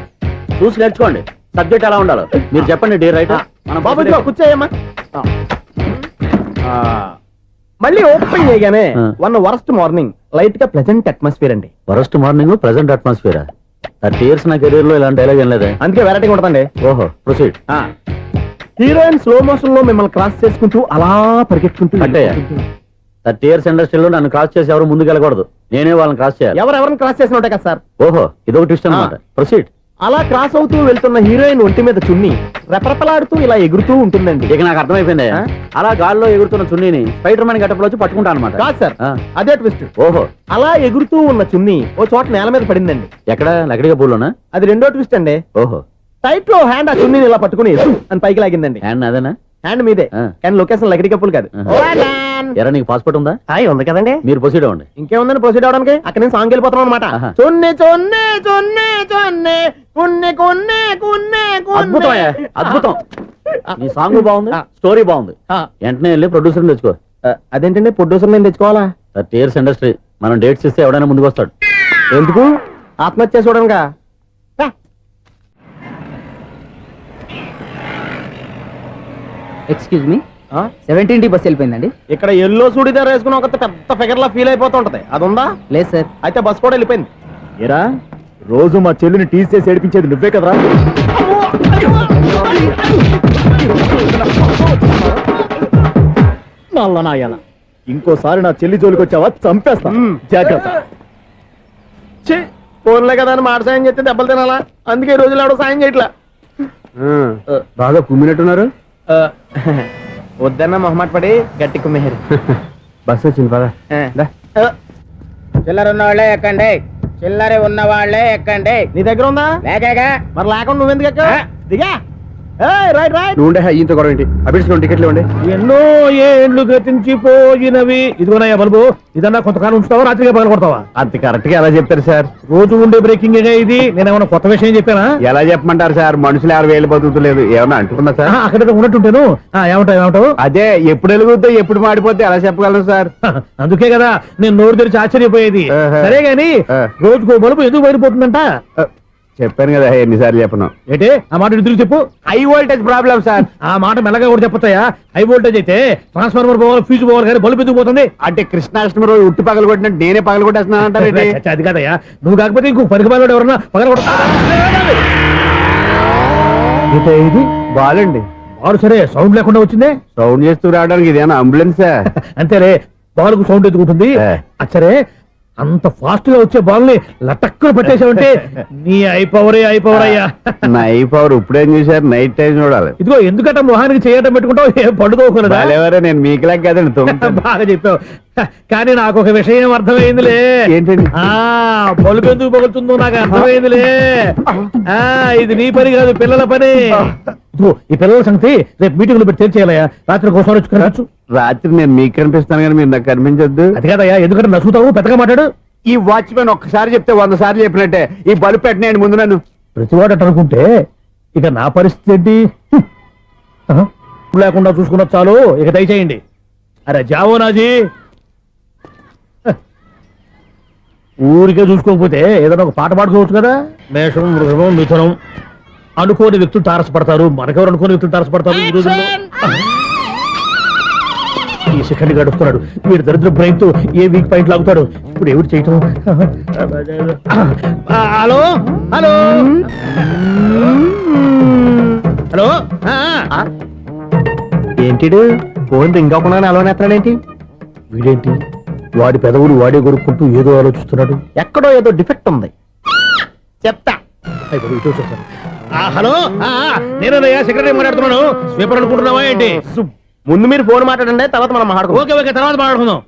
చూసి నేర్చుకోండి. సబ్జెక్ట్ ఎలా ఉండాలో మీరు చెప్పండి. డీర్ రైటర్ బాబు ఇదిగో కూర్చోయమ్మా. మళ్ళీ ఓపెన్ చేయగానే ఆ. 1 worst మార్నింగ్, లైట్ గా ప్లెజెంట్ అట్మాస్ఫియర్ అండి. Worst morning, present atmosphere. 30 years నా కెరీర్ లో ఇలాంటి డైలాగ్ ఏం లేదే. అందుకే వెరైటీ ఉంటుందండి. ఓహో, ప్రొసీడ్. హీరోయిన్ స్లో మోషన్ లో మిమ్మల్ని క్రాస్ చేసుకుంటూ అలా పరిగెట్టుకుంటూ అట్టయ్య, 30 years ఇండస్ట్రీలో నన్ను క్రాస్ చేసి ఎవరు ముందుకు వెళ్ళకూడదు, నేనే వాళ్ళని క్రాస్ చేయాలి. ఎవరెవరిని క్రాస్ చేసిన ఉంటాయి కదా సార్. ఓహో, ఇదొక ట్విస్ట్ అన్నమాట. ప్రొసీడ్. అలా క్రాస్ అవుతూ వెళ్తున్న హీరోయిన్ ఒంటి మీద చున్ని రెపరెపలాడుతూ ఇలా ఎగురుతూ ఉంటుందండి. ఇక నాకు అర్థమైపోయింది. ఆ? అలా గాల్లో ఎగురుతున్న చున్నీని స్పైడర్ మ్యాన్ గెటప్లో వచ్చి పట్టుకుంటా అనమాట. కాదు సార్, ఆ. అదే ట్విస్ట్. ఓహో, అలా ఎగురుతూ ఉన్న చున్ని ఓ చోట నేల మీద పడిందండి. ఎక్కడ? లకడిగా పూల్లోనా? అది రెండో ట్విస్ట్ అండి. ఓహో, టైట్ లో హ్యాండ్ ఆ చున్నీని ఇలా పట్టుకుని అని పైకి లాగిందండి. హ్యాండ్ అదేనా? హ్యాండ్ మీదే, ఆ. కానీ లొకేషన్ లకడి కప్పులు కాదు. ఎరా, నీకు పాస్పోర్ట్ ఉందా? ఉంది కదండి. మీరు ప్రొసీడ్ అవ్వండి. ఇంకేముందని ప్రొసీడ్ అవడానికి, అక్కడ నేను సాంగ్ వెళ్ళిపోతున్నాం అనమాట. ఆహా. చొన్నే చొన్నే చొన్నే చొన్నే కున్నే కున్నే కున్నే అద్భుతం అయ్యా, అద్భుతం. నీ సాంగ్ బాగుంది, స్టోరీ బాగుంది. వెంటనే వెళ్ళి ప్రొడ్యూసర్ తెచ్చుకో. అదేంటండి ప్రొడ్యూసర్ నేను తెచ్చుకోవాలా? 30 years ఇండస్ట్రీ, మనం డేట్స్ ఇస్తే ఎవడైనా ముందుకు వస్తాడు. ఎందుకు? ఆత్మహత్య చూడనుగా. Excuse me, 17D bus వెళ్ళిపోయిందండి. ఇక్కడ ఎల్లో చూడిదార్ వేసుకుని ఒక పెద్ద ఫిగర్ లా ఫీల్ అయిపోతుంటది, అది ఉందా? లేదు సార్. అయితే బస్ కూడా వెళ్ళిపోయింది. ఏరా రోజు మా చెల్లిని టీస్ చేసి ఏడిపించేది నువ్వే కదరా? నల్ల నాయన, ఇంకోసారి నా చెల్లి జోలికి వచ్చావా చంపేస్తా, జాగ్రత్త. ఫోన్లే కదా అని మాట సాయం చేస్తే దెబ్బలు తినాలా? అందుకే ఈ రోజులు ఎవడో సాయం చేయట్లా. బాగా కుమ్మినట్టున్నారు. వద్దన్న మొహమాట పడి గట్టి కుమ్మేరు. బస్ వచ్చింది పదా. చిల్లర ఉన్న వాళ్ళే ఎక్కండి, చిల్లర ఉన్న వాళ్ళే ఎక్కండి. నీ దగ్గర ఉందా? లేకగా మరి లేకుండా నువ్వెందుకు ఎక్క? దిగా. Right right. నువ్వు ఉండే ఈయంతో గొడవ ఏంటి? అభిడ్స్ టికెట్లు ఇవ్వండి. ఎన్నో ఏండ్లు గతించిపోయినవి. ఇదిగోనయ్యా బల్బు, ఇదన్నా కొంతకాలం ఉంచుతావా, రాత్రిగా పగల కొడతావా? అంత కరెక్ట్ గా ఎలా చెప్తారు సార్? రోజు ఉండే బ్రేకింగ్ ఇది. నేనేమన్నా కొత్త విషయం చెప్పానా? ఎలా చెప్పమంటారు సార్? మనుషులు ఎవరు వేలు బతుకుతలేదు, ఏమన్నా అంటున్నా సార్? అక్కడ ఉన్నట్టుంటేను. ఏమంటావు? అదే ఎప్పుడు వెలుగుతో ఎప్పుడు మాడిపోతే ఎలా చెప్పగలను సార్? అందుకే కదా నేను నోరు తెరిచి ఆశ్చర్యపోయేది. సరే గాని రోజుకో బలుపు ఎందుకు బయటపోతుందంట? చెప్పాను కదా ఎన్నిసార్లు చెప్పను. ఏంటే ఆ మాట ఇద్దరు చెప్పు. High voltage problem sir. ఆ మాట మెల్లగా కూడా చెప్పొచ్చాయా? హై వోల్టేజ్ అయితే ట్రాన్స్ఫార్మర్ పోవాలి, ఫ్యూజ్ పోవాలి, కానీ బల్బు ఎందుకు పోతుంది? అంటే కృష్ణాష్టమి రోజు ఉట్టి పగలు కొట్టినట్టు నేనే పగలు కొట్టేస్తున్నాను అంటారు. అది కాదయ్యా, నువ్వు కాకపోతే ఇంకో పనికి బాలు ఎవరన్నా పగల కొడతా. ఇది బాలండి. బాలు సరే సౌండ్ లేకుండా వచ్చిందే. సౌండ్ చేస్తూ రావడానికి ఇదేనా అంబులెన్సా? అంతేలే, బాలుకు సౌండ్ ఎత్తుకుంటుంది. సరే అంత ఫాస్ట్ గా వచ్చే బాల్ ని లటక్కులు పట్టేసావంటే నీ ఐపవర్ అయ్యా. నైట్ పవర్ ఇప్పుడేం చూసారు? నైట్ టైం చూడాలి. ఇదిగో ఎందుకంటే మొహానికి చేయటం పెట్టుకుంటావు, ఏం పండుకోకూడదా? ఎవరే నేను మీకులా కదండి. బాగా చెప్పావు. కానీ నాకు ఒక విషయం అర్థమైందిలే. ఏంటండి? బల్బు ఎందుకు పగులుతుందో నాకు అర్థమైందిలే. ఇది నీ పని కాదు, పిల్లల పని. ఈ పిల్లల సంగతి రేపు మీటింగ్ లో పెట్టి తెలిసేయాలయ్యా. రాత్రి ఒకసారి వచ్చి కనవచ్చు. రాత్రి నేను మీకు కనిపిస్తాను కానీ మీరు నాకు కనిపించొద్దు. అది కాదయ్యా, ఎందుకంటే నసుగుతావు, పెద్దగా మాట్లాడు. ఈ వాచ్మెన్ ఒక్కసారి చెప్తే 100 సార్లు చెప్పినట్టే. ఈ బల్బు పెట్టినాయండి ముందు నన్ను. ప్రతివాడట అనుకుంటే ఇక నా పరిస్థితి ఏంటి? లేకుండా చూసుకున్న చాలు, ఇక దయచేయండి. అరే జావో నాజీ, ఊరికే చూసుకోకపోతే ఏదైనా ఒక పాట పాడుకోవచ్చు కదా. మేషం, వృషభం, మిథునం అనుకోని వ్యక్తులు తారసపడతారు. మనకెవరు అనుకోని వ్యక్తులు తారసపడతారు ఈ రోజుల్లో? ఈ సెకండ్ గడుస్తున్నాడు వీడు దరిద్ర బ్రెయిన్ తో ఏ వీక్ పాయింట్ లాగుతాడు. ఇప్పుడు ఎవరు చేయటం? Hello hello hello. ఏంటి ఫోన్ రింగ్ అవ్వకుండా అలవనేస్తాడేంటి? వీడేంటి వాడి పెదవులు వాడే కొరుక్కుంటూ ఏదో ఆలోచిస్తున్నాడు. ఎక్కడో ఏదో డిఫెక్ట్ ఉంది, చెప్తా. హలో, నేనయ్యా సెక్రటరీ మాట్లాడుతున్నాను. స్వీపర్ అనుకుంటున్నావా ఏంటి? ముందు మీరు ఫోన్ మాట్లాడండి, తర్వాత మనం మాట్లాడుకో. ఓకే ఓకే, తర్వాత మాట్లాడుకుందాం.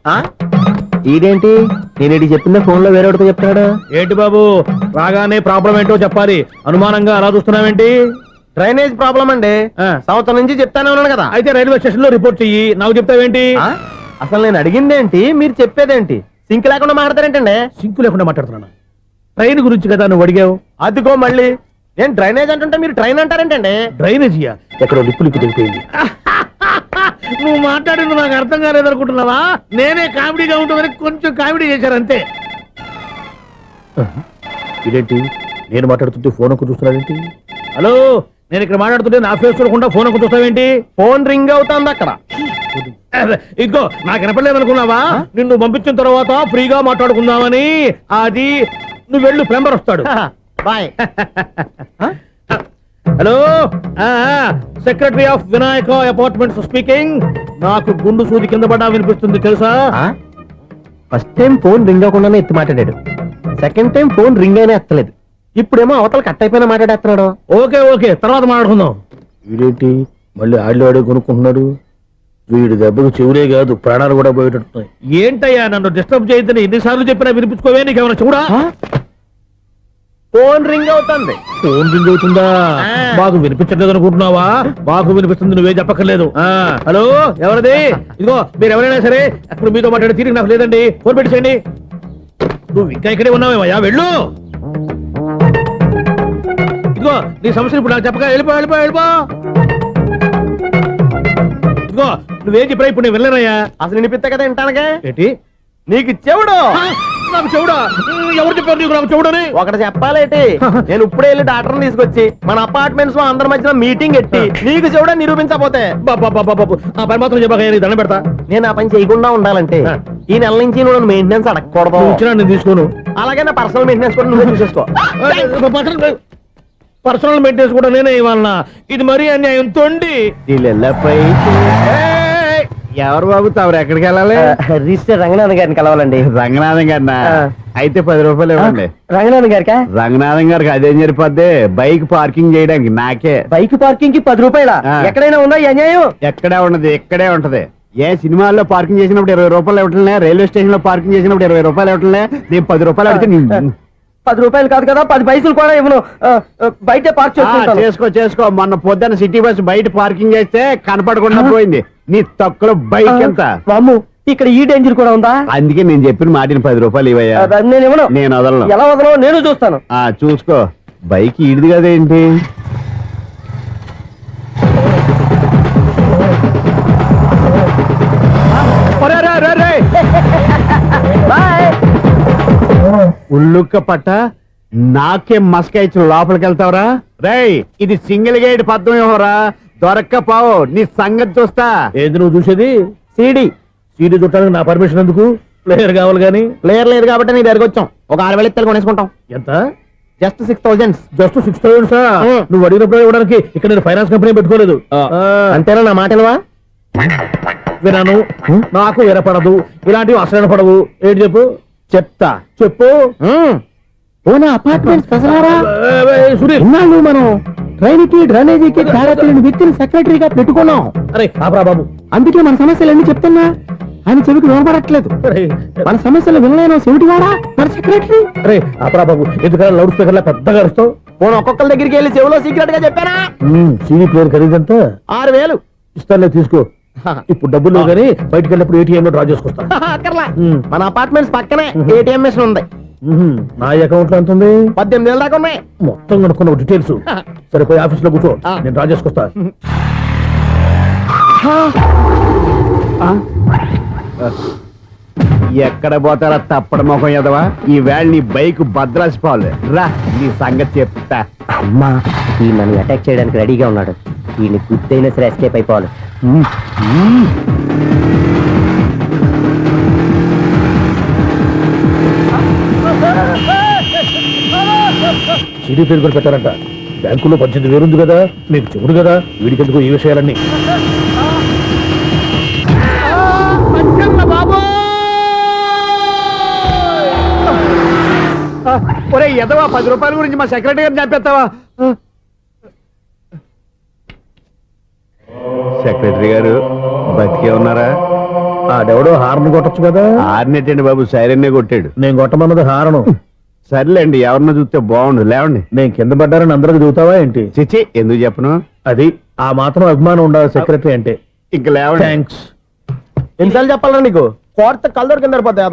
ఇదేంటి నేను చెప్పిందే ఫోన్ లో వేరే ఒకటి చెప్తాడు. ఏంటి బాబు, రాగానే ప్రాబ్లం ఏంటో చెప్పాలి. అనుమానంగా అలా చూస్తున్నావేంటి? డ్రైనేజ్ ప్రాబ్లం అండి. సంవత్సరం నుంచి చెప్తానే ఉన్నాను కదా. అయితే రైల్వే స్టేషన్ లో రిపోర్ట్ చెయ్యి, నాకు చెప్తావేంటి? అసలు నేను అడిగిందేంటి, మీరు చెప్పేదేంటి? సింక్ లేకుండా మాట్లాడతారేంటండి? సింకు లేకుండా మాట్లాడుతున్నాను. ట్రైన్ గురించి కదా నువ్వు అడిగావు. అదిగో మళ్ళీ నేను డ్రైనేజ్ అంటుంటే మీరు ట్రైన్ అంటారేంటండి? డ్రైనేజీయా? ఎక్కడో లిప్పులిక్కు తెలిపోయింది. నువ్వు మాట్లాడింది నాకు అర్థం కాలేదనుకుంటున్నావా? నేనే కామెడీగా ఉంటుందని కొంచెం కామెడీ చేశారు అంతే. ఇదేంటి నేను మాట్లాడుతుంటే ఫోన్ ఒక్క చూస్తున్నావేంటి? హలో, నేను ఇక్కడ మాట్లాడుతుంటే నా ఫేస్ చూడకుండా ఫోన్ ఒక్క చూస్తావేంటి? ఫోన్ రింగ్ అవుతుంది అక్కడ. ఇదిగో నాకు వినపడలేదు అనుకున్నావా? నిన్ను పంపించిన తర్వాత ఫ్రీగా మాట్లాడుకుందామని. అది నువ్వు వెళ్ళు, ప్లంబర్ వస్తాడు. Bye. Hello, secretary of Vinayaka apartments speaking. నాకు గుండు సూది కింద పడ్డా వినిపిస్తుంది తెలుసా? ఫస్ట్ టైం ఫోన్ రింగ్ అవ్వకుండానే ఎత్తి మాట్లాడాడు, సెకండ్ టైం ఫోన్ రింగ్ అయినా ఎత్తలేదు, ఇప్పుడేమో అవతల కట్ అయిపోయినా మాట్లాడేస్తున్నాడు. ఓకే ఓకే, తర్వాత మాట్లాడుకుందాం. వీడేంటి మళ్ళీ ఆడే కొనుక్కుంటున్నాడు? వీడి దెబ్బకు చెవులే కాదు ప్రాణాలు కూడా పోయేటట్టున్నాయి. ఏంటయ్యా నన్ను డిస్టర్బ్ చేయొద్దని ఎన్నిసార్లు చెప్పినా వినిపించుకోవే? నీకేమైనా చూడా? ఫోన్ రింగ్ అవుతుంది. ఫోన్ రింగ్ అవుతుందా? మాకు వినిపించట్లేదు అనుకుంటున్నావా? మాకు వినిపిస్తుంది, నువ్వే చెప్పక్కర్లేదు. హలో, ఎవరిది? ఇదిగో మీరు ఎవరైనా సరే ఇప్పుడు మీతో మాట్లాడే తీరిక నాకు లేదండి, ఫోన్ పెట్టేసేయండి. నువ్వు ఇంకా ఇక్కడే ఉన్నావేమయ్యా, వెళ్ళు. ఇదిగో ఇదిగో నీ సమస్య ఇప్పుడు నాకు చెప్పగా వెళ్ళిపో ఇదిగో నువ్వేం చెప్పరా ఇప్పుడు నేను వెళ్ళానయ్యా. అసలు వినిపిస్తా కదా వింటానగా. ఏంటి నీకు చెవుడు నాకు చెవుడా? ఎవరు చెప్పారు నీకు నాకు చెవుడని? ఒకటి చెప్పాలేటి, నేను ఇప్పుడే వెళ్ళి డాక్టర్ని తీసుకొచ్చి మన అపార్ట్మెంట్స్ లో అందరి మధ్యన మీటింగ్ ఎట్టి నీకు చెవుడని నిరూపించకపోతే ఆ పని మాత్రం చెప్పక నీ దండం పెడతా. నేను ఆ పని చేయకుండా ఉండాలంటే ఈ నెల నుంచి నువ్వు నన్ను మెయింటెనెన్స్ అడగకూడదు. వచ్చినా నేను తీసుకోను. అలాగే నా పర్సనల్ మెయింటెనెన్స్ కూడా నువ్వే చూసేసుకో. పర్సనల్ మెయింటెనెన్స్ కూడా నేనే ఇవ్వాలన్నా? ఇది మరీ అన్యాయం తొండి. ఎవరు బాబు తమరు ఎక్కడికి వెళ్ళాలి? రిజిస్టర్ రంగనాథ్ గారిని కలవాలండి. రంగనాథం గారినా? అయితే 10 రూపాయలు ఇవ్వండి. రంగనాథ్ గారికా? రంగనాథం గారికి అదేం సరిపోద్ది, బైక్ పార్కింగ్ చేయడానికి నాకే. బైక్ పార్కింగ్ కి 10 రూపాయల? ఎక్కడైనా ఉందా ఈ అన్యాయం? ఎక్కడే ఉండదు, ఇక్కడే ఉంటది. ఏ సినిమాల్లో పార్కింగ్ చేసినప్పుడు 20 రూపాయలు ఇవ్వట్లే, రైల్వే స్టేషన్ లో పార్కింగ్ చేసినప్పుడు 20 రూపాయలు ఇవ్వట్లే, నేను 10 రూపాయలు అడిగితే 10 రూపాయలు కాదు కదా, 10 పైసలు కూడా ఇవ్వను. బయట పార్క్ చేసుకో. మొన్న పొద్దున్న సిటీ బస్ బయట పార్కింగ్ చేస్తే కనపడకుండా పోయింది. నీ తక్కువ బైక్ ఎంత? వామ్ము, ఇక్కడ ఈ డేంజర్ కూడా ఉందా? అందుకే నేను చెప్పిన మాటిని 10 రూపాయలు ఇవ్వయ్యా. నేను ఇవ్వను. నేను వదలను. ఎలా వదలను నేను చూస్తాను. చూసుకో. బైక్ ఈడిది కదేంటి? ఉల్లుక్క పట్ట నాకే మస్క ఇచ్చిన లోపలికి వెళ్తావరా? రేయ్, ఇది సింగిల్ గేట్ పద్మం ఇవ్వరా, దొరక్కపోవు నీ సంగతి చూస్తా. ఏంది నువ్వు చూసేది? సీడీ చుట్టానికి నా పర్మిషన్ ఎందుకు? ప్లేయర్ కావాలి గానీ. ప్లేయర్ లేదు కాబట్టి నీ దగ్గరకు వచ్చాం. ఒక 6,000 ఇత్తలు కొనేసుకుంటాం. ఎంత? జస్ట్ 6,000. జస్ట్ 6,000? నువ్వు అడిగినప్పుడు ఇవ్వడానికి ఇక్కడ నేను ఫైనాన్స్ కంపెనీ పెట్టుకోలేదు. అంతేనా నా మాటలువా? వినాను, నాకు వినపడదు, ఇలాంటివి అసలు పడవు. ఏంటి చెప్పు? చెప్తా. చెప్పు. అపార్ట్మెంట్ సునీల్, మనం ట్రైన్కి డ్రైనేజీకి తేడాలేని వ్యక్తిని సెక్రటరీగా పెట్టుకున్నాం. అరే ఆపరా బాబు, అందుకే మన సమస్యలన్నీ చెప్తున్నా. ఆయన చెవికి వినపడట్లేదు. మన సమస్యలు వినలేను చెవిటివాడా మన సెక్రటరీ. అరే ఆపరా బాబు, ఎందుకన్నా లౌడ్ స్పీకర్ లా పెద్దగా అరుస్తావు? ఒక్కొక్కరి దగ్గరికి వెళ్ళి చెవిలో సీక్రెట్ గా చెప్పానా? CD player ఖరీదంత 6,000. ఇస్తానులే, తీసుకో. ఇప్పుడు డబ్బులు కానీ బయటకు వెళ్ళినప్పుడు ఏటీఎం లో డ్రా చేసుకొస్తా. అక్కర్లా, మన అపార్ట్మెంట్స్ పక్కనే ఏటీఎం మిషన్ ఉంది. నా అకౌంట్ లో ఎంత ఉంది? 18,000 దాకా ఉన్నాయి. మొత్తం కనుక్కున్న డీటెయిల్స్. సరిపోయి ఆఫీస్ లో కూర్చో, నేను డ్రా చేసుకొస్తా. ఎక్కడ పోతారా తప్పడ మొహం ఎదవా? ఈ వేళ నీ బైక్ భద్రాసిపోవాలి. రా, నీ సంగతి చెప్తా. అమ్మా, ఈ నన్ను అటాక్ చేయడానికి రెడీగా ఉన్నాడు. ఈయన గుద్దైనా సరే ఎస్కేప్ అయిపోవాలి. సిడీ పేరు కూడా పెట్టారంట. బ్యాంకులో 18,000 ఉంది కదా, మీకు చెవుడు కదా, వీడికెందుకు ఈ విషయాలన్నీ? ఒరే ఎదవా, 10 రూపాయల గురించి మా సెక్రటరీ గారిని చంపేస్తావా? సెక్రటరీ గారు బతికే ఉన్నారా? ఆడెవడో హార్న్ కొట్టచ్చు కదా. హార్నెట్టండి బాబు, సైరన్నే కొట్టాడు. నేను కొట్టమన్నది హారను. సర్లేండి, ఎవరినో చూస్తే బాగుండు. లేవండి. నేను కింద పడ్డారని అందరికి చూతావా ఏంటి? చిచ్చి, ఎందుకు చెప్పను? అది ఆ మాత్రం అభిమానం ఉండాలి సెక్రటరీ అంటే. ఇంక లేవండి. థ్యాంక్స్. ఎన్నిసార్లు చెప్పాలన్నా నీకు? కోర్త కలర్ కింద పోతాయి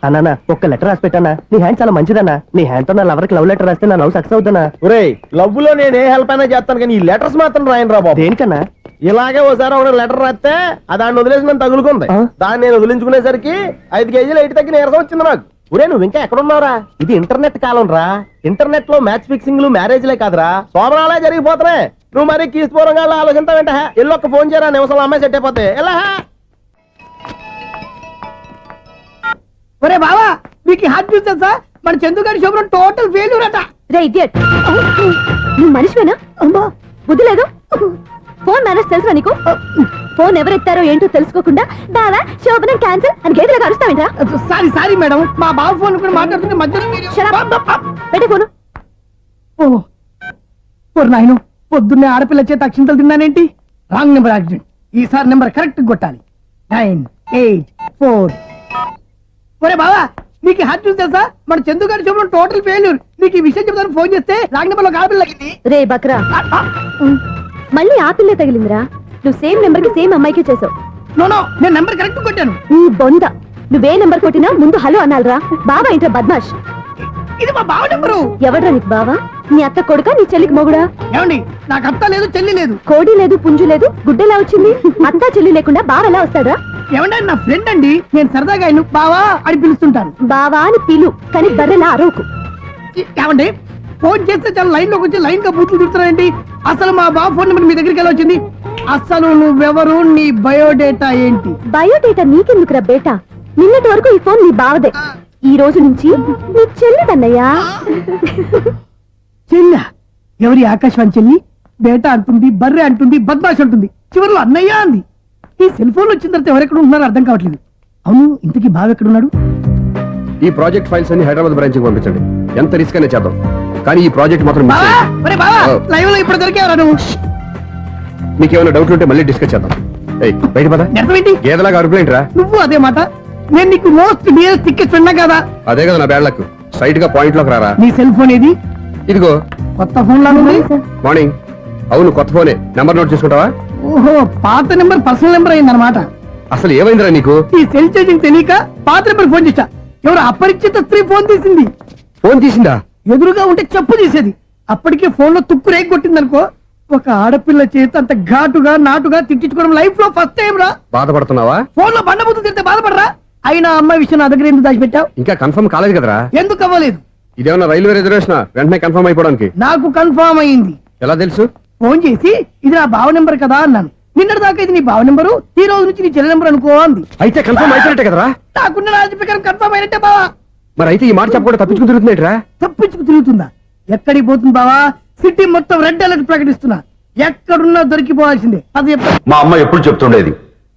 అన్నా. ఒక్క లెటర్ రాసి పెట్టానా? నీ హ్యాండ్ చాలా మంచిదన్నా. నీ హ్యాండ్ తో నా లవర్కి లవ్ లెటర్ రాస్తే నా లవ్ సక్సెస్ అవుతానా? ఒరే, లవ్ లో నేను ఏ హెల్ప్ అయినా చేస్తాను, కానీ ఈ లెటర్స్ మాత్రం రాయను రా బాబు. దేనికన్నా? ఇలాగే ఓసారి ఒక లెటర్ రాస్తే దాన్ని వదిలేసి నన్ను తగులుకుంది. దాన్ని నేను వదిలించుకునేసరికి 5 కేజీలు 8 తగ్గి నీరసం వచ్చింది నాకు. ఒరే, నువ్వు ఇంకా ఎక్కడున్నావురా? ఇది ఇంటర్నెట్ కాలం రా. ఇంటర్నెట్ లో మ్యాచ్ ఫిక్సింగ్లు మ్యారేజ్లే కాదురా, సోమరాలే జరిగిపోతున్నాయి. నువ్వు మరి కీస్పూరంగా ఆలోచించావంట. ఎల్లొక్క ఫోన్ చేయరా, నిమిషంలో అమ్మాయి సెట్ అయిపోతే. ఎలా? ఒరే బావా, మీకు హాట్ చూస్తా సార్, మన చందుగారి శుభ్రం టోటల్ ఫెయిల్యూర్ అట. రే ఇడియట్, నువ్వు మనిషివేనా? అమ్మా, బుద్ధి లేదు. ఫోన్ మేనేజ్ తెలుసా నీకు? ఫోన్ ఎవరెత్తారో ఏంటో తెలుసుకోకుండా బావా శోభనం క్యాన్సిల్ అని గేదెలకు అరుస్తావేంట్రా? సారీ మేడం, మా బావ ఫోన్ కూడా మాట్లాడుతుంటే మధ్యలో పెట్టే ఫోను. నాయను, పొద్దున్నే ఆడపిల్ల చేత అక్షింతలు తిన్నానేంటి? Wrong number accident. ఈసారి నెంబర్ కరెక్ట్ కొట్టాలి. 984. ఒరే బావా, నీకు హాట్ చూస్తే సార్, మన చందు గారి శుభ్రం టోటల్ ఫెయిల్యూర్. నీకు ఈ విషయం చెప్తాను ఫోన్ చేస్తే రాంగ్ నెంబర్ లో ఆడపిల్ల తగ్గింది. రే బక్రా, మళ్ళీ ఆ పిల్లే తగిలిందిరా. నువ్వు సేమ్ నెంబర్ కి సేమ్ అమ్మాయికి చేసావు. నేను నెంబర్ కరెక్ట్ కొట్టాను. ఈ బొంద నువ్వే నెంబర్ కొట్టినా ముందు హలో అనాలిరా. బావా ఇంట్లో బద్మాష్. ఇది మా బావ నెంబరు. ఎవడ్రా నీకు బావా? నీ అత్త కొడుక, నీ చెల్లికి మొగుడా? ఏమండి, నాకు అత్త లేదు, చెల్లి లేదు. కోడి లేదు, పుంజు లేదు, గుడ్డెలా వచ్చింది? అత్త చెల్లి లేకుండా బావ ఎలా వస్తాడా? ఏమండి, నా ఫ్రెండ్ అండి. నేను సరదాగా ఆయన బావా అని పిలుస్తుంటాను. బావా అని పిలు, కానీ బర్రెలా అరవకు. ఏమండి, ఫోన్ చేస్తే చాలా లైన్ లోకి వచ్చి లైన్ గా బూతులు తిడుతున్నాయండి. అసలు మా బావ ఫోన్ నెంబర్ మీ దగ్గరికి ఎలా వచ్చింది? అసలు నువ్వెవరు, నీ బయోడేటా ఏంటి? బయోడేటా నీకెందుకురా బేటా? నిన్నటి వరకు ఈ ఫోన్ నీ బావదే, ఈ రోజు నుంచి నీ చెల్లిదన్నయ్యా. చెల్ల ఎవరి? ఆకాశవాణి చెల్లి. బేటా అంటుంది, బర్రె అంటుంది, బద్మాష్ అంటుంది, చివరిలో అన్నయ్య అంది. ఈ సెల్ ఫోన్ వచ్చిన తర్వాత ఎవరెక్కడ ఉంటున్నారో అర్థం కావట్లేదు. అవును, ఇంతకీ బావ ఎక్కడున్నాడు? ఈ ప్రాజెక్ట్ ఫైల్స్ అన్ని హైదరాబాద్ బ్రాంచ్ కి పంపించండి. ఎంత రిస్క్ అయినా చేద్దాం, కానీ ఈ ప్రాజెక్ట్ మాత్రం మిస్ చేయొద్దు. ఒరే బావా, లైవ్ లో ఇప్పుడు దొరికేవరా నువ్వు? మీకేమైనా డౌట్లు ఉంటే మళ్ళీ డిస్కస్ చేద్దాం. ఏయ్, బయట పద. నిజమేంటి? గేదలాగా అరుపులేంటి రా? నువ్వు అదే మాట. నేను నీకు మోస్ట్ డియరెస్ట్ టికెట్స్ ఉన్నా కదా. అదే కదా నా బ్యాడ్ లక్. స్ట్రైట్ గా పాయింట్ లోకి రారా. నీ సెల్ ఫోన్ ఏది? ఇదిగో కొత్త ఫోన్ లాగా ఉంది. మార్నింగ్. అవును, కొత్త ఫోనే. నెంబర్ నోట్ చేసుకుంటావా? ఓహో, పాత నెంబర్ పర్సనల్ నెంబర్ అయిందన్నమాట. అసలు ఏమైందిరా నీకు? ఈ సెల్ చేంజింగ్ తెలియక పాత నెంబర్ ఫోన్ చేశా. ఎవరు అపరిచిత స్త్రీ ఫోన్ తీసింది. ఫోన్ తీసిందా? ఎదురుగా ఉంటే చెప్పు తీసేది. అప్పటికే ఫోన్ లో తుక్కు రేగి కొట్టిందనుకో. ఒక ఆడపిల్ల చేత అంత ఘాటుగా నాటుగా తిట్టించుకోవడం లైఫ్ లో ఫస్ట్ టైం రా. బాధపడుతున్నావా? ఫోన్ లో బండబుద్ధి తిరితే బాధపడరా? అయినా అమ్మాయి విషయం నా దగ్గర ఎందుకు దాచిపెట్టావు? ఇంకా కన్ఫర్మ్ కాలేదు కదరా? ఎందుకు అవ్వలేదు? ఇదేమన్నా రైల్వే రిజర్వేషన్? వెంటనే కన్ఫర్మ్ అయిపోవడానికి. నాకు కన్ఫర్మ్ అయింది. ఎలా తెలుసు? ఫోన్ చేసి ఇది నా బావ నెంబర్ కదా అన్నాను. నిన్నటి దాకా ఇది నీ బావ నెంబరు, ఈ రోజు నుంచి నీ చెల్లి నెంబర్ అనుకో అంది. అయితే కన్ఫర్మ్ అయిపోయినట్టే కదరా? నాకున్న రాజు ప్రకారం కన్ఫర్మ్ అయినట్టే బావా. మరి అయితే ఈ మాట చెప్పకుండా తప్పించుకుని తిరుగుతున్నట్రా? తప్పించుకు తిరుగుతుందా? ఎక్కడికి పోతుంది బావా? సిటీ మొత్తం రెడ్ అలర్ట్ ప్రకటిస్తున్నా. ఎక్కడున్నా దొరికిపోవాల్సిందే. అది చెప్తా. మా అమ్మ ఎప్పుడు చెప్తుండేది,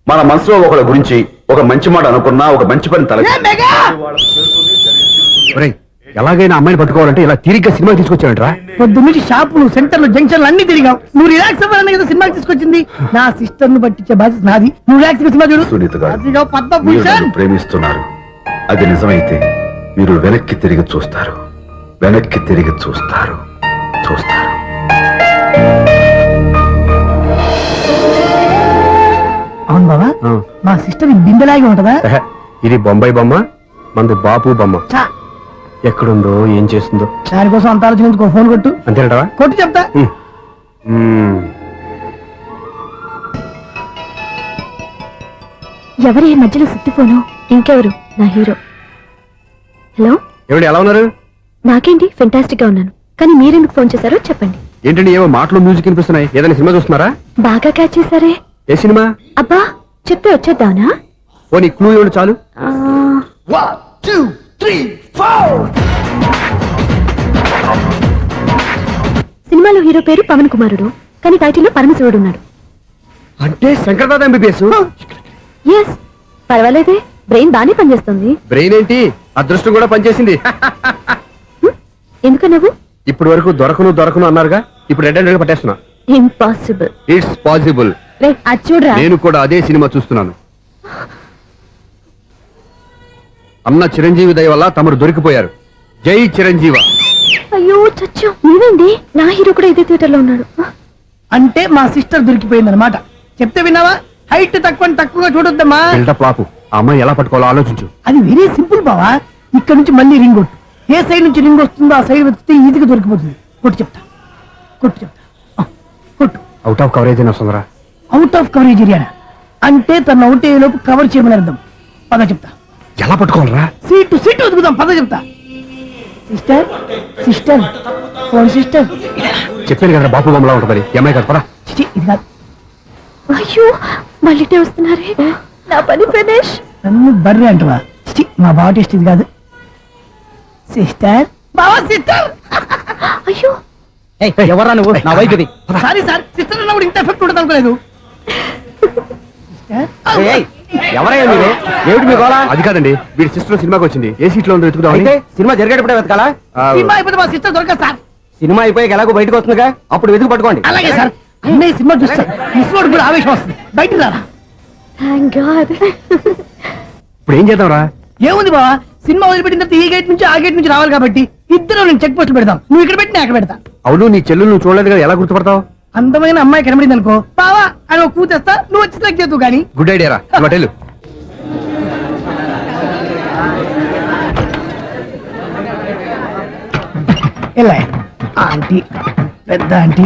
మన మనసులో ఒకళ్ళ గురించి ఒక మంచి మాట అనుకున్నా, ఒక మంచి పని తల. ఎలాగైనా అమ్మాయిని పట్టుకోవాలంటే ఇలా తిరిగ్గా సినిమా తీసుకొచ్చాడంట్రా? పొద్దు నుంచి షాపులు, సెంటర్లు, జంక్షన్లు అన్ని తిరిగావు. నువ్వు రిలాక్స్ అవ్వాలని కదా సినిమాకి తీసుకొచ్చింది. నా సిస్టర్ ను పట్టించే బాధ్యత నాది. నువ్వు రిలాక్స్ సినిమా చూడు. సునీత గారు, అదిగో మీరు పద్మభూషణ్. నన్ను ప్రేమిస్తున్నారు. అది నిజమైతే మీరు వెనక్కి తిరిగి చూస్తారు, వెనక్కి తిరిగి చూస్తారు, చూస్తారు. అవును బాబా, మా సిస్టర్ బిందెలాగే ఉంటదా? ఎహె, ఇది బొంబాయి బొమ్మ, మంది బాపు బొమ్మ. చా, ఎక్కడుందో ఏం చేస్తుందో. దానికోసం అంత ఆలోచించుకో. ఫోన్ కొట్టు. అంతేనటవా? కొట్టు చెప్తా. ఎవరి ఈ మధ్యలో సుత్తి ఫోను? ఇంకెవరు? నా హీరో. హలో, ఏమిటి ఎలా ఉన్నారు? నాకేంటి ఫెంటాస్టిక్ గా ఉన్నాను, కానీ మీరెందుకు ఫోన్ చేశారో చెప్పండి. ఏంటండి ఏవో మాటలు మ్యూజిక్ వినిపిస్తున్నాయి? ఏదైనా సినిమా చూస్తున్నారా? బాగా క్యాచ్ చేశారే. ఏ సినిమా? అబ్బా, చెప్తే వచ్చేద్దానా? ఓ నీ క్లూ ఇవ్వండి చాలు. సినిమాలో హీరో పేరు పవన్ కుమారుడు, కానీ టైటిల్లో పరమశివుడు ఉన్నాడు. అంటే శంకర్దాద ఎంబీబీఎస్. ఎస్, పర్వాలేదే, బ్రెయిన్ బానే పనిచేస్తుంది. బ్రెయిన్ ఏంటి, అదృష్టం కూడా పనిచేసింది. ఎందుకన్నావు? ఇప్పటి వరకు దొరకను అన్నారుగా, ఇప్పుడు రెడ్ హ్యాండెడ్ గా పట్టేస్తున్నా. ఇంపాసిబుల్. It's possible. అది చూడరా. నేను కూడా అదే సినిమా చూస్తున్నాను. అన్న చిరంజీవి దయ వల్ల తమరు దొరికిపోయారు. జై చిరంజీవ. అయ్యో చచ్చా, నీవేంటి? నా హీరో కూడా ఇదే థియేటర్ లో ఉన్నాడు. అంటే మా సిస్టర్ దొరికిపోయింది అనమాట. చెప్తే విన్నావా? హైట్ తక్కువగా చూడొద్దమ్మా. బిల్డప్ లాపు. ఆ అమ్మాయి ఎలా పట్టుకోవాలో ఆలోచించు. అది వెరీ సింపుల్ బావా. ఇక్కడ నుంచి మళ్ళీ రింగ్ కొట్టు. ఏ సైడ్ నుంచి రింగ్ వస్తుందో ఆ సైడ్ వస్తే ఈజీగా దొరికిపోతుంది. కొట్టు చెప్తా. కొట్టు. అవుట్ ఆఫ్ కవరేజ్ అని వస్తుందిరా. అవుట్ ఆఫ్ కవరేజ్ ఏరియా అంటే తన అవుట్ అయ్యే లోపు కవర్ చేయమని అర్థం. పద చెప్తా. ఎలా పట్టుకోవాలరా? సీటు వెతుకుదాం. పద చెప్తా. Sister phone sister. చెప్పాను కదా బాపు బొమ్మలా ఉంటుంది. అమ్మాయి కదా, పదా. ఇది కాదు. అయ్యో, మళ్ళీ వస్తున్నారే. నా పని ఫినిష్. నన్ను బర్రె అంటవా? మా బావ టేస్ట్ ఇది కాదు. సిస్టర్, బావా సిస్టర్. అయ్యో, ఎవరా నువ్వు? నా వైఫ్ ఇది. సారీ సార్, సిస్టర్ అన్నప్పుడు ఇంత ఎఫెక్ట్ ఉండదు అనుకోలేదు. ఎవరయ్యా మీరు? ఏమిటి మీ గోళ? అది కాదండి, వీడి సిస్టర్ సినిమాకి వచ్చింది. ఏ సీట్ లో ఉందో వెతుకుదాం. అయితే సినిమా జరిగేటప్పుడే వెతకాలా? సినిమా అయిపోతే మా సిస్టర్ దొరకదు సార్. సినిమా అయిపోయాక ఎలాగో బయటకు వస్తుందిగా, అప్పుడు వెతుకు పట్టుకోండి. అలాగే సార్. అన్నయ్య సినిమా చూస్తారు, మిస్లోడు కూడా ఆవేశం వస్తుంది. బయట రారా. Thank God. ఇప్పుడు ఏం చేద్దాం రా? ఏముంది బావా, సినిమా వదిలిపెట్టిన తర్వాత ఈ గేట్ నుంచి ఆ గేట్ నుంచి రావాలి కాబట్టి ఇద్దరు నేను చెక్ పోస్ట్ పెడతాం. నువ్వు ఇక్కడ పెట్టి నేను అక్కడ పెడతా. అవును, నీ చెల్లు నువ్వు చూడలేదు కదా, ఎలా గుర్తుపడతావు? అందమైన అమ్మాయి కనబడింది అనుకో, బావా అని ఒక కూతేస్తా, నువ్వు వచ్చి సెలెక్ట్ చేద్దు కానీ. గుడ్ ఐడియా రా. హోటల్ ఇలా ఆంటీ పెద్ద ఆంటీ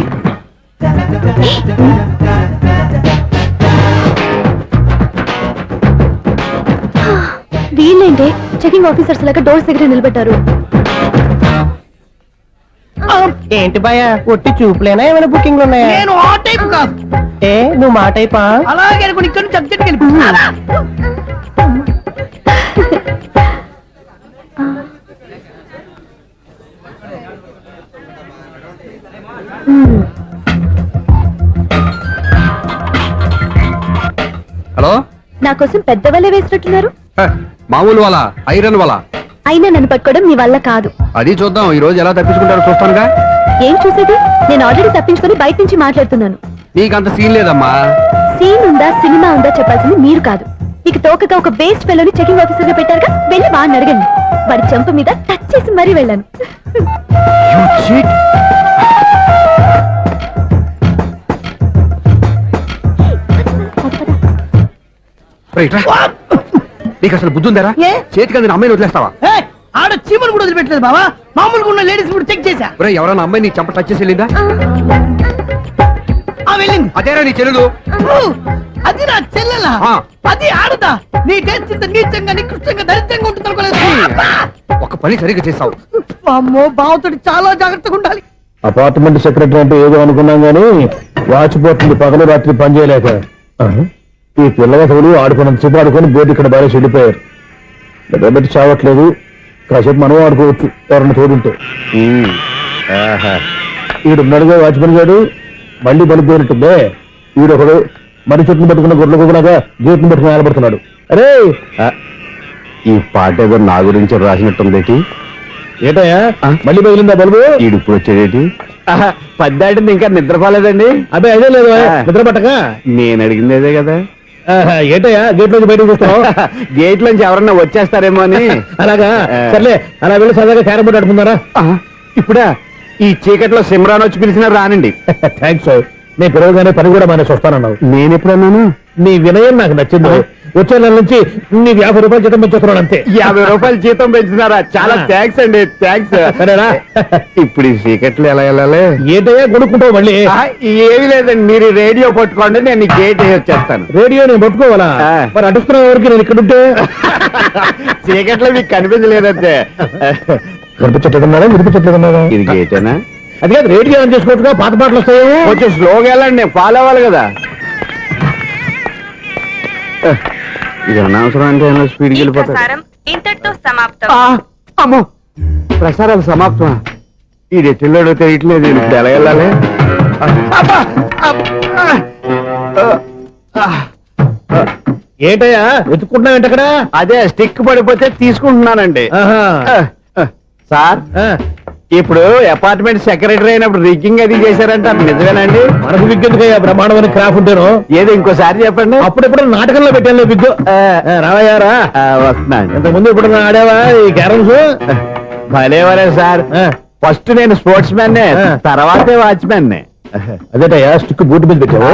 వీళ్ళేంటి చెకింగ్ ఆఫీసర్స్ లాగా డోర్స్ దగ్గర నిలబెట్టారు. ఏంటి భయ ఒట్టి చూపులేనా ఏమైనా బుకింగ్లు ఉన్నాయా? నేను ఆ టైప్ కాదు. ఏ నువ్వు మా టైపా? అలాగే అనుకుని ఇక్కడ నుంచి అర్జెంట్కి వెళ్ళిపో. హలో, నా కోసం పెద్ద వలే వేసినట్టున్నారు. మామూలు వాళ్ళ ఐరన్ వాళ్ళ అయినా నన్ను పట్టుకోవడం మీ వల్ల కాదు. అది చూద్దాం ఈ రోజు ఎలా తప్పించుకుంటారో చూస్తానుగా. ఏం చూసేది? నేను ఆల్రెడీ తప్పించుకొని బయట నుంచి మాట్లాడుతున్నాను. నీకంత సీన్ లేదమ్మా. సీన్ ఉందా సినిమా ఉందా చెప్పాల్సింది మీరు కాదు. మీకు తోకగా ఒక బేస్ట్ ఫెలోని చెకింగ్ ఆఫీసర్ గా పెట్టారుగా, వెళ్ళి వాడిని అడగండి. వాడి చెంప మీద టచ్ చేసి మరీ వెళ్ళాను. నీకు అసలు బుద్ధి ఉందరా? చేతికి అందిన అమ్మాయిని వదిలేస్తావా? ఆడ చీమలు కూడా వదిలిపెట్టలేదు బావా. మామూలుగా ఉన్న లేడీస్ కూడా చెక్ చేశా. ఎవరైనా అమ్మాయి నీ చెంప టచ్ చేసి వెళ్ళిందా? వెళ్ళింది. అదేరా నీ చెల్లెలు? అది నా చెల్లెలా? అది ఆడదా? నీ టేస్ట్ ఇంత నీచంగా నికృష్టంగా దరిద్రంగా ఉంటుంది అనుకోలేదు. ఒక పని సరిగ్గా చేస్తావు. అమ్మో, బావతోటి చాలా జాగ్రత్తగా ఉండాలి. అపార్ట్మెంట్ సెక్రటరీ అంటే ఏదో అనుకున్నాం గానీ వాచిపోతుంది పగలు రాత్రి పని చేయలేక. ఈ పిల్లగతులు ఆడుకున్నంత సేపు ఆడుకొని బోర్డు ఇక్కడ బాగా చెడిపోయారు. నిద్రబెట్టి చావట్లేదు. కాసేపు మనం ఆడుకోవచ్చు ఎవరన్నా తోడుంటే. ఈడున్నాడుగా వాచ్మెన్ గారు, మళ్ళీ బలిపోయినట్టుందే. ఈడొకడు మరి చెట్టును పట్టుకున్న గొడ్ల కుక్కలాగా గేట్ను పట్టుకుని నిలబడుతున్నాడు. అరే, ఈ పాట ఏదో నా గురించి రాసినట్టుంది. ఏటయ్యా మళ్ళీ బదిలిందా బల్బు? ఈడు ఇప్పుడు వచ్చేదేటి? పద్దాటింది ఇంకా నిద్రపోలేదండి. అదే అదే లేదు నిద్ర పట్టక. నేను అడిగింది అదే కదా. ఏటయ్యా గేట్ నుంచి బయటకు చూస్తావు? గేట్ లోంచి ఎవరన్నా వచ్చేస్తారేమో అని. అలాగా, సర్లే అలా వెళ్ళి సరదాగా క్యారం బోర్డు ఆడుకుందారా? ఇప్పుడా? ఈ చీకట్లో సిమ్రాన్ వచ్చి పిలిచినా రానండి. థ్యాంక్స్. నేను పిలవగానే పని కూడా మానేసి వస్తానన్నావు. నేను ఎప్పుడన్నాను? నీ వినయం నాకు నచ్చింది. వచ్చే నెల నుంచి నీకు 50 రూపాయలు జీతం పెంచుతున్నాను అంతే. 50 రూపాయలు జీతం పెంచుతున్నారా? చాలా థ్యాంక్స్ అండి, థ్యాంక్స్. సరేనా? ఇప్పుడు ఈ చీకట్లు ఎలా వెళ్ళాలి? ఏంటయ్యా కొనుక్కుంటావు మళ్ళీ? ఏమీ లేదండి, మీరు రేడియో పట్టుకోండి, నేను గేట్ వచ్చేస్తాను. రేడియో నేను పట్టుకోవాలా? మరి అడుస్తున్న వరకు నేను ఇక్కడ ఉంటే చీకట్లో మీకు కనిపించలేదంటే. కనిపించట్లేదన్నారా వినిపించట్లేదన్నారా? ఇది గేటేనా? అది కాదు, రేడియో ఆన్ చేసుకోవచ్చుగా, పాత పాటలు వస్తాయి. కొంచెం స్లోగా వెళ్ళండి, నేను ఫాలో అవ్వాలి కదా. ఇది అనవసరం అంటే స్పీడ్కి వెళ్ళిపోతాడు. ఇంతటితో సమాప్తం. అమ్మో, ప్రసారాలు సమాప్తం. ఈ రెట్టిల్లోడో తెలియట్లేదు, నేను ఇప్పుడు ఎలా వెళ్ళాలి? ఏంటయ్యా వెతుక్కుంటున్నావు ఏంటక్కడ? అదే స్టిక్ పడిపోతే తీసుకుంటున్నానండి. సార్, ఇప్పుడు అపార్ట్మెంట్ సెక్రటరీ అయినప్పుడు రిగ్గింగ్ అది చేశారంటే అది నిజమేనండి? మనకు విగ్గెందుకయ్యా, బ్రహ్మాండమైన క్రాఫ్ ఉంటాను. ఏదో ఇంకోసారి చెప్పండి. అప్పుడెప్పుడు నాటకంలో పెట్టాను విగ్గు. రావయ్యారా? వస్తున్నాను. ఇంతకుముందు ఇప్పుడు ఆడావా ఈ క్యారమ్స్? భలేవరే సార్. ఫస్ట్ నేను స్పోర్ట్స్ మ్యాన్, తర్వాతే వాచ్మెన్. అదేటయ్యా స్టిక్ బూట్ మీద పెట్టావు?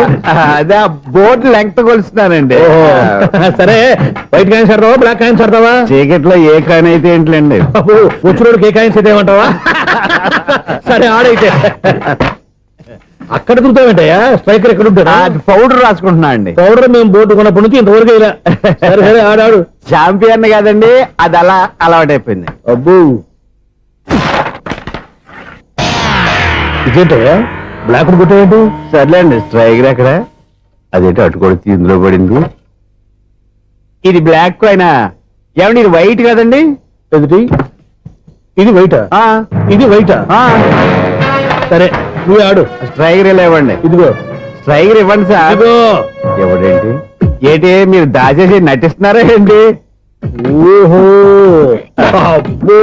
అదే బోర్డు లెంగ్త్ కొలుస్తున్నానండి. సరే, వైట్ కాయిన్స్ ఆడతావా బ్లాక్ కాయిన్స్ ఆడతావా? చీకట్లో ఏ కాయిన్ అయితే ఏంటండి? వచ్చినోడికి ఏ కాయిన్స్ అయితే ఏమంటావా? సరే ఆడైతే. అక్కడ తిరుగుతావేంటయ్యా? స్ట్రైకర్ ఎక్కడ ఉంటాడా? పౌడర్ రాసుకుంటున్నా అండి. పౌడర్ మేము బోర్డు కొన్నప్పటి నుంచి ఇంతవరకు ఇలా. సరే సరే ఆడాడు. ఛాంపియన్ కాదండి, అది అలా అలవాటైపోయింది. అబ్బు, ఇదేంటయ్యా బ్లాక్ కొట్టేంటి? సర్లేండి, స్ట్రైకర్ ఎక్కడ? అదేంటి అటు కొడితే ఇందులో పడింది. ఇది బ్లాక్ కాయినా? ఏమండి ఇది వైట్ కదండి? ఎదుటి ఇది వైటా? ఇది వైటా? సరే నువ్వు ఆడు. స్ట్రైకర్ ఇలా ఇవ్వండి. ఇదిగో స్ట్రైకర్ ఇవ్వండి సార్. ఇదిగో. ఎవడేంటి ఏంటి మీరు దాచేసి నటిస్తున్నారా ఏంటి? ఓహో, అబ్బో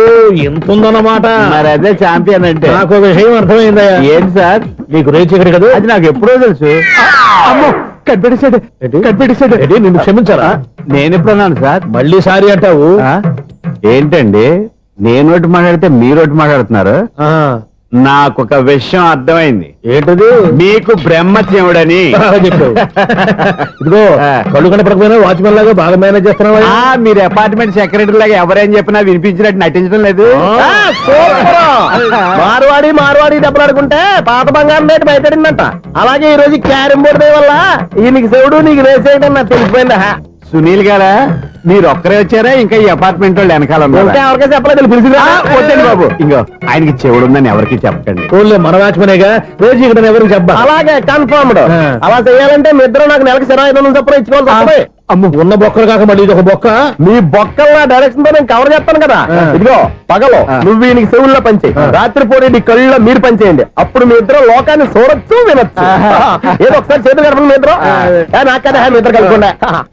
ఎంత ఉందన్నమాట. మరి అదే ఛాంపియన్ అంటే. నాకు ఒక విషయం అర్థమైందయ్యా. ఏంటి సార్? నీకు రేచి ఇక్కడ కదా? అది నాకు ఎప్పుడో తెలుసు. అమ్మో, కనిపెట్టేశాడు కనిపెట్టేశాడు. నిన్ను క్షమించారా? నేను ఎప్పుడన్నాను సార్? మళ్ళీ సారీ అంటావు? ఏంటండి, నేను ఒకటి మాట్లాడితే మీరు ఒకటి మాట్లాడుతున్నారు. నాకొక విషయం అర్థమైంది. ఏంటది? మీకు బ్రహ్మత్యముడని చెప్పావు. ఇదిగో కళ్ళు కనపడకపోయినా వాచ్మెన్ లాగా బాగా మేనేజ్ చేస్తున్నావా? మీరు అపార్ట్మెంట్ సెక్రటరీ లాగా ఎవరేం చెప్పినా వినిపించినట్టు నటించడం లేదు. మార్వాడి దెబ్బలాడుకుంటే పాత బంగారం రేటు బయటడిందంట. అలాగే ఈ రోజు క్యారం బోర్డు వల్ల ఈయనకి శివుడు నీకు వేసేయడం నాకు తెలిసిపోయిందా. సునీల్ గారా, మీరు ఒక్కరే వచ్చారా ఇంకా ఈ అపార్ట్మెంట్ వాళ్ళు వెనకాల ఉన్నారా? ఎవరికైనా చెప్పలేదు పిలిచిందా? వద్దండి బాబు, ఇంకో ఆయనకి చెవుడుందని ఎవరికి చెప్పకండి. ఊళ్ళో మన వాచ్మనేగా రోజు ఇక్కడ ఎవరికి చెప్పా. అలాగే కన్ఫర్మ్డ్. అలా చేయాలంటే మీ ఇద్దరు నాకు నెలకు 25,000 చొప్పున ఇచ్చుకోవాలి తప్పదు. అమ్మ ఉన్న బొక్కలు కాక మళ్ళీ ఇది ఒక బొక్క. మీ బొక్కల డైరెక్షన్ తో నేను కవర్ చేస్తాను కదా. ఇదిగో పగలో నువ్వు ఈయనకి చెవుల్లో పంచే, రాత్రిపూట నీ కళ్ళలో మీరు పనిచేయండి. అప్పుడు మీ ఇద్దరు లోకాన్ని చూడొచ్చు వినొచ్చు. ఏదో ఒకసారి చేతులు గడపండి మీ ఇద్దరు. నాకు కదా మీ ఇద్దరు కలుపుకుండా.